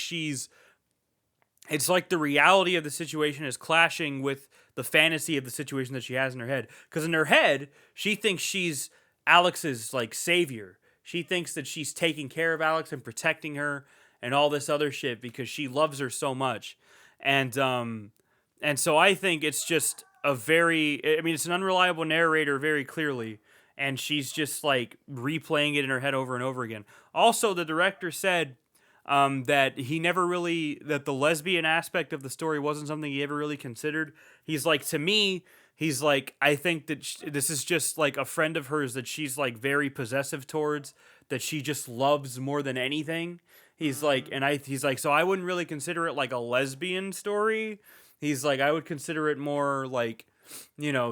A: the reality of the situation is clashing with the fantasy of the situation that she has in her head. Because in her head, she thinks she's Alex's like savior. She thinks that she's taking care of Alex and protecting her and all this other shit because she loves her so much. And so I think it's just it's an unreliable narrator very clearly. And she's just like replaying it in her head over and over again. Also, the director said that that the lesbian aspect of the story wasn't something he ever really considered. He's like, to me, he's like, I think that this is just like a friend of hers that she's like very possessive towards, that she just loves more than anything. He's like, he's like, so I wouldn't really consider it like a lesbian story. He's like, I would consider it more like,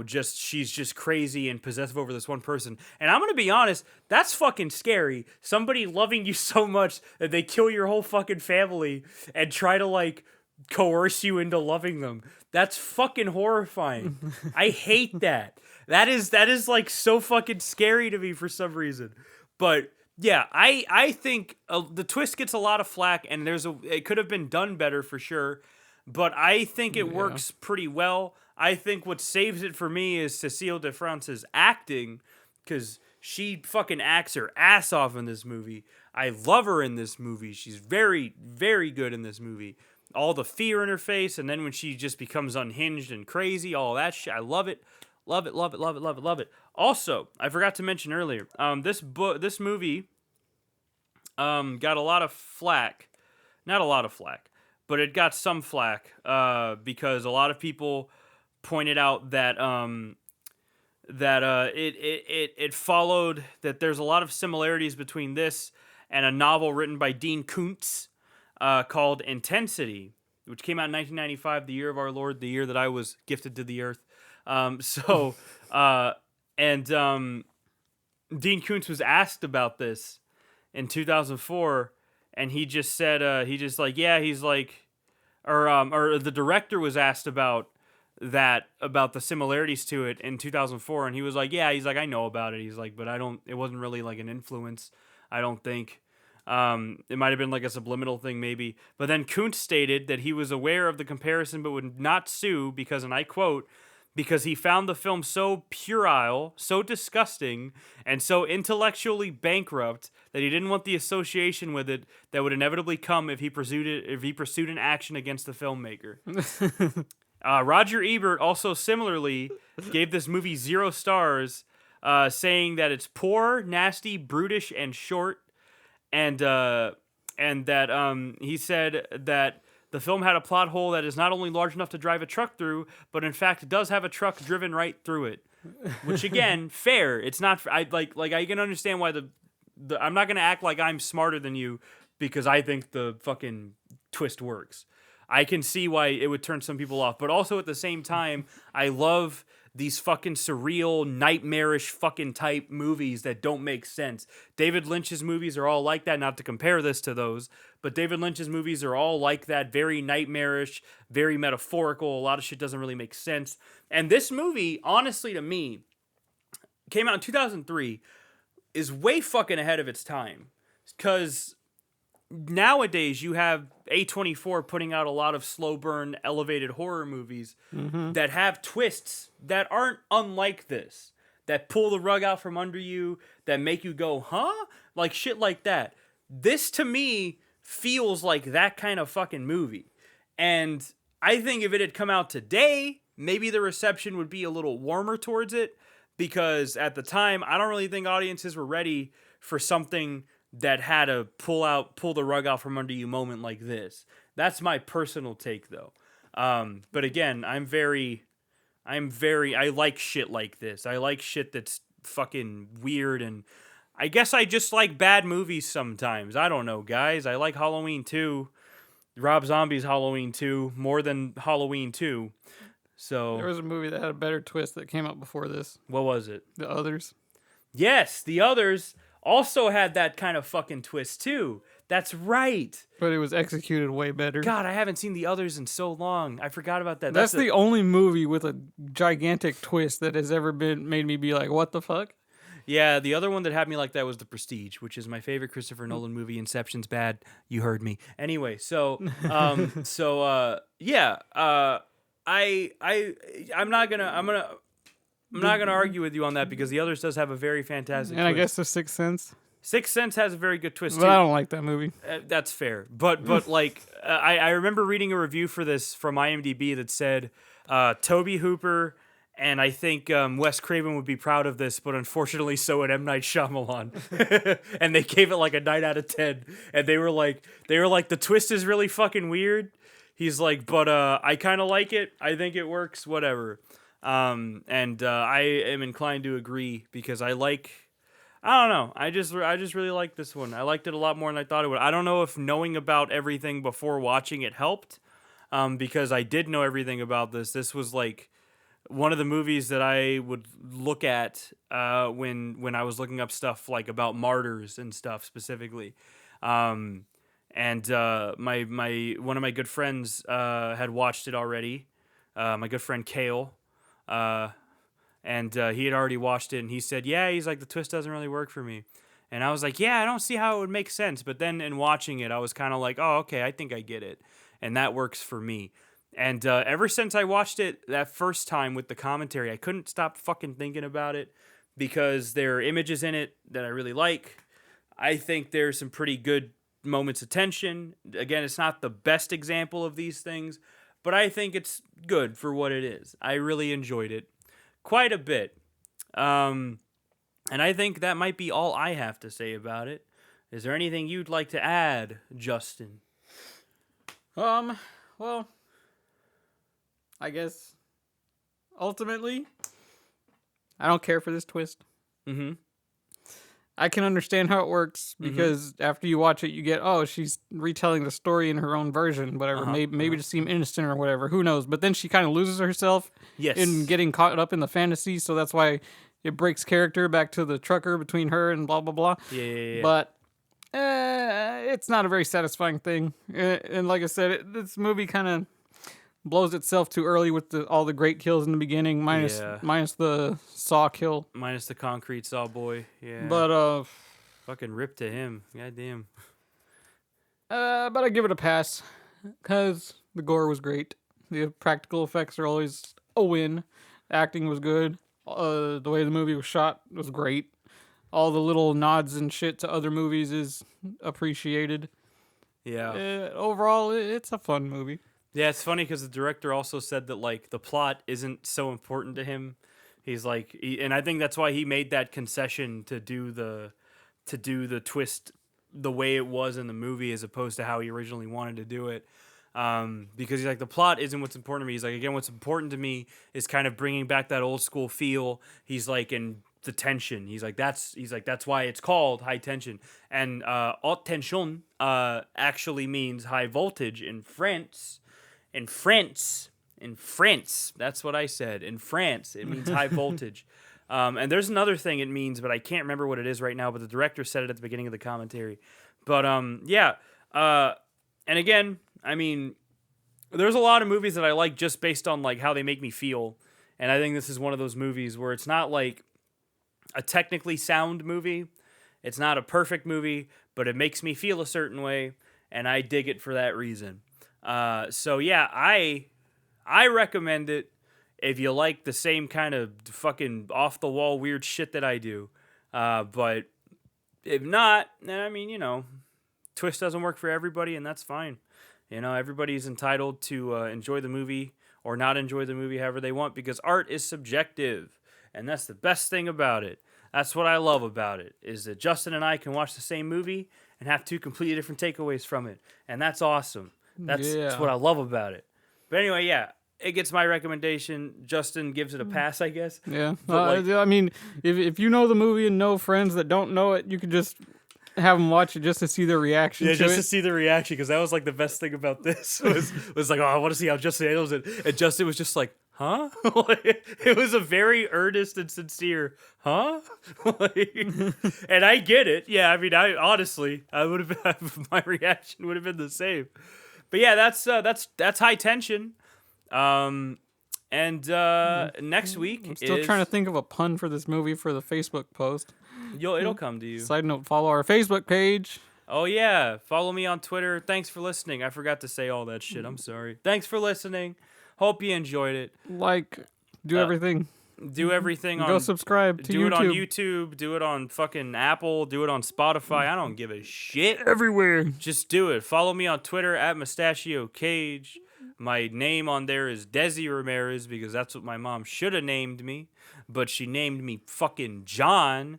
A: just she's just crazy and possessive over this one person. And I'm gonna be honest, that's fucking scary. Somebody loving you so much that they kill your whole fucking family and try to like coerce you into loving them. That's fucking horrifying. I hate that. That is like so fucking scary to me for some reason. But yeah, I think the twist gets a lot of flack, and it could have been done better for sure. But I think it works pretty well. I think what saves it for me is Cécile de France's acting, because she fucking acts her ass off in this movie. I love her in this movie. She's very, very good in this movie. All the fear in her face, and then when she just becomes unhinged and crazy, all that shit. I love it. Love it, love it, love it, love it, love it. Also, I forgot to mention earlier, this movie got a lot of flack. Not a lot of flack, but it got some flack because a lot of people pointed out that it followed that there's a lot of similarities between this and a novel written by Dean Koontz called Intensity, which came out in 1995, the year of our Lord, the year that I was gifted to the earth. So, uh, and Dean Koontz was asked about this in 2004, and he just said, he's like, or the director was asked about the similarities to it in 2004, and he was like, yeah, he's like, I know about it. He's like, but it wasn't really like an influence, I don't think. It might have been like a subliminal thing, maybe. But then Kuntz stated that he was aware of the comparison but would not sue because, and I quote, because he found the film so puerile, so disgusting, and so intellectually bankrupt that he didn't want the association with it that would inevitably come if he pursued an action against the filmmaker. Roger Ebert also similarly gave this movie 0 stars, saying that it's poor, nasty, brutish, and short. And that he said that the film had a plot hole that is not only large enough to drive a truck through, but in fact does have a truck driven right through it. Which again, fair. It's not. I can understand why I'm not gonna act like I'm smarter than you because I think the fucking twist works. I can see why it would turn some people off, but also at the same time, I love these fucking surreal, nightmarish fucking type movies that don't make sense. David Lynch's movies are all like that, not to compare this to those, but David Lynch's movies are all like that, very nightmarish, very metaphorical. A lot of shit doesn't really make sense. And this movie, honestly to me, came out in 2003, is way fucking ahead of its time. Because nowadays you have A24 putting out a lot of slow burn elevated horror movies that have twists that aren't unlike this, that pull the rug out from under you, that make you go, huh? Like shit like that. This to me feels like that kind of fucking movie. And I think if it had come out today, maybe the reception would be a little warmer towards it, because at the time I don't really think audiences were ready for something that had a pull the rug out from under you moment like this. That's my personal take, though. But again, I like shit like this. I like shit that's fucking weird, and I guess I just like bad movies sometimes. I don't know, guys. I like Halloween 2, Rob Zombie's Halloween 2, more than Halloween 2. So
B: there was a movie that had a better twist that came out before this.
A: What was it?
B: The Others.
A: Yes, The Others also had that kind of fucking twist too. That's right.
B: But it was executed way better.
A: God, I haven't seen The Others in so long. I forgot about that.
B: That's the only movie with a gigantic twist that has ever been made me be like, what the fuck?
A: Yeah, the other one that had me like that was The Prestige, which is my favorite Christopher Nolan movie. Inception's bad. You heard me. Anyway, I'm not gonna argue with you on that because The Others does have a very fantastic
B: and
A: twist.
B: I guess The Sixth Sense.
A: Sixth Sense has a very good twist
B: But
A: too.
B: I don't like that movie.
A: That's fair. But like I remember reading a review for this from IMDb that said Toby Hooper and I think Wes Craven would be proud of this, but unfortunately so would M. Night Shyamalan. And they gave it like a 9 out of 10. And they were like the twist is really fucking weird. He's like, but I kind of like it. I think it works. Whatever. I am inclined to agree because I don't know. I just really like this one. I liked it a lot more than I thought it would. I don't know if knowing about everything before watching it helped, because I did know everything about this. This was like one of the movies that I would look at when I was looking up stuff like about martyrs and stuff specifically. My one of my good friends had watched it already. My good friend Kale. And he had already watched it, and he said, yeah, he's like, the twist doesn't really work for me. And I was like, yeah, I don't see how it would make sense. But then in watching it, I was kind of like, oh, okay, I think I get it. And that works for me. And ever since I watched it that first time with the commentary, I couldn't stop fucking thinking about it because there are images in it that I really like. I think there's some pretty good moments of tension. Again, it's not the best example of these things, but I think it's good for what it is. I really enjoyed it quite a bit. And I think that might be all I have to say about it. Is there anything you'd like to add, Justin?
B: Well, I guess ultimately I don't care for this twist.
A: Mm-hmm.
B: I can understand how it works because after you watch it, you get, oh, she's retelling the story in her own version, whatever. Maybe to seem innocent or whatever. Who knows? But then she kind of loses herself
A: Yes.
B: in getting caught up in the fantasy, so that's why it breaks character back to the trucker between her and blah blah blah.
A: Yeah.
B: But it's not a very satisfying thing. And like I said, this movie kind of blows itself too early with all the great kills in the beginning, minus the saw kill.
A: Minus the concrete saw boy. Yeah.
B: But
A: fucking rip to him. Goddamn.
B: but I give it a pass because the gore was great. The practical effects are always a win. Acting was good. The way the movie was shot was great. All the little nods and shit to other movies is appreciated.
A: Yeah.
B: Overall, it's a fun movie.
A: Yeah, it's funny because the director also said that like the plot isn't so important to him. He's like, and I think that's why he made that concession to do the twist the way it was in the movie as opposed to how he originally wanted to do it. Because he's like, the plot isn't what's important to me. He's like, again, what's important to me is kind of bringing back that old school feel. He's like, in the tension. He's like, that's why it's called high tension. And haute tension actually means high voltage in France. In France, that's what I said. In France, it means high voltage. And there's another thing it means, but I can't remember what it is right now. But the director said it at the beginning of the commentary. But yeah. And again, I mean, there's a lot of movies that I like just based on like how they make me feel. And I think this is one of those movies where it's not like a technically sound movie. It's not a perfect movie, but it makes me feel a certain way, and I dig it for that reason. So yeah, I recommend it if you like the same kind of fucking off the wall weird shit that I do. But if not, then I mean, twist doesn't work for everybody, and that's fine. Everybody's entitled to enjoy the movie or not enjoy the movie however they want, because art is subjective, and that's the best thing about it. That's what I love about it, is that Justin and I can watch the same movie and have two completely different takeaways from it, and that's awesome. That's what I love about it. But anyway, yeah, it gets my recommendation. Justin gives it a pass, I guess.
B: Yeah. I mean, if you know the movie and know friends that don't know it, you could just have them watch it just to see their reaction to
A: just
B: it.
A: to see the reaction, because that was like the best thing about this. was like, oh, I want to see how Justin handles it. And Justin was just like, huh? It was a very earnest and sincere, huh? And I get it. Yeah, I mean, I honestly, I would have, my reaction would have been the same. But yeah, that's high tension. And next week,
B: I'm still trying to think of a pun for this movie for the Facebook post.
A: It'll come to you.
B: Side note: follow our Facebook page.
A: Oh yeah, follow me on Twitter. Thanks for listening. I forgot to say all that shit. I'm sorry. Thanks for listening. Hope you enjoyed it.
B: Do everything.
A: Do everything on.
B: Go subscribe to YouTube.
A: Do it on YouTube. Do it on fucking Apple. Do it on Spotify. I don't give a shit.
B: Everywhere.
A: Just do it. Follow me on Twitter at Mustachio Cage. My name on there is Desi Ramirez because that's what my mom should have named me, but she named me fucking John.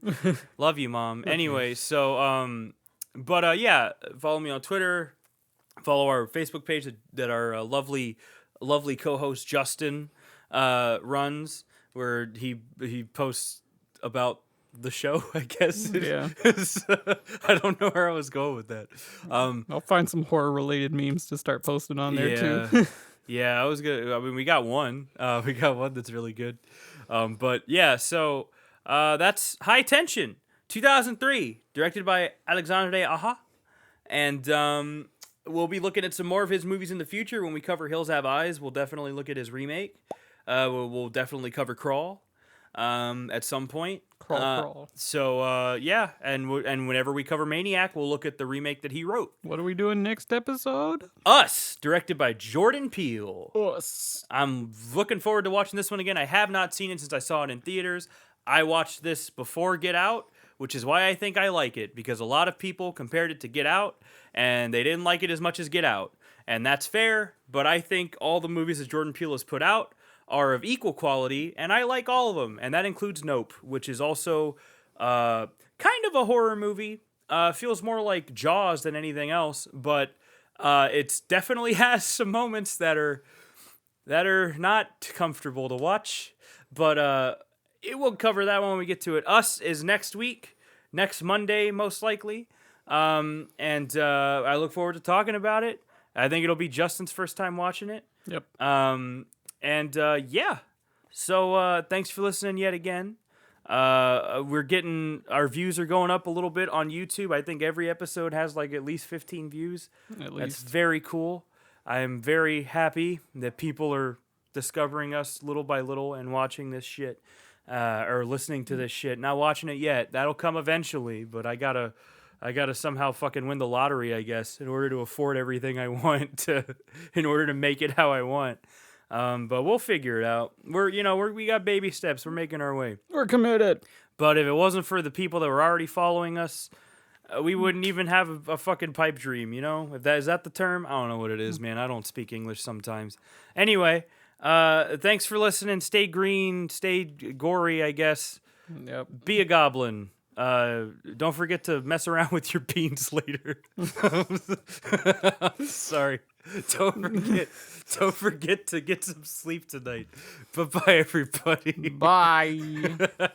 A: Love you, Mom. Anyway, so yeah, follow me on Twitter. Follow our Facebook page that our lovely co-host Justin runs, where he posts about the show, I guess.
B: Yeah.
A: I don't know where I was going with that.
B: I'll find some horror-related memes to start posting on there too.
A: Yeah, I was gonna. I mean, we got one. We got one that's really good. But yeah, so that's High Tension, 2003, directed by Alexandre Aja, and we'll be looking at some more of his movies in the future. When we cover Hills Have Eyes, we'll definitely look at his remake. We'll definitely cover Crawl at some point.
B: Crawl.
A: So yeah, and whenever we cover Maniac, we'll look at the remake that he wrote.
B: What are we doing next episode?
A: Us, directed by Jordan Peele.
B: Us.
A: I'm looking forward to watching this one again. I have not seen it since I saw it in theaters. I watched this before Get Out, which is why I think I like it, because a lot of people compared it to Get Out, and they didn't like it as much as Get Out. And that's fair, but I think all the movies that Jordan Peele has put out are of equal quality, and I like all of them, and that includes Nope, which is also kind of a horror movie. Feels more like Jaws than anything else, but it definitely has some moments that are not comfortable to watch, but it will cover that one when we get to it. Us is next week. next Monday, most likely. And I look forward to talking about it. I think it'll be Justin's first time watching it.
B: Yep.
A: Yeah. So thanks for listening yet again. We're getting our views are going up a little bit on YouTube. I think every episode has like at least 15 views.
B: At
A: That's
B: least.
A: very cool. I am very happy that people are discovering us little by little and watching this shit, or listening to this shit. Not watching it yet. That'll come eventually, but I gotta somehow fucking win the lottery, I guess, in order to afford everything I want in order to make it how I want. But we'll figure it out. We got baby steps. We're making our way.
B: We're committed.
A: But if it wasn't for the people that were already following us, we wouldn't even have a fucking pipe dream, you know? Is that the term? I don't know what it is, man. I don't speak English sometimes. Anyway, thanks for listening. Stay green, stay gory, I guess.
B: Yep.
A: Be a goblin. Don't forget to mess around with your beans later. Sorry. Don't forget to get some sleep tonight. Bye-bye, everybody.
B: Bye.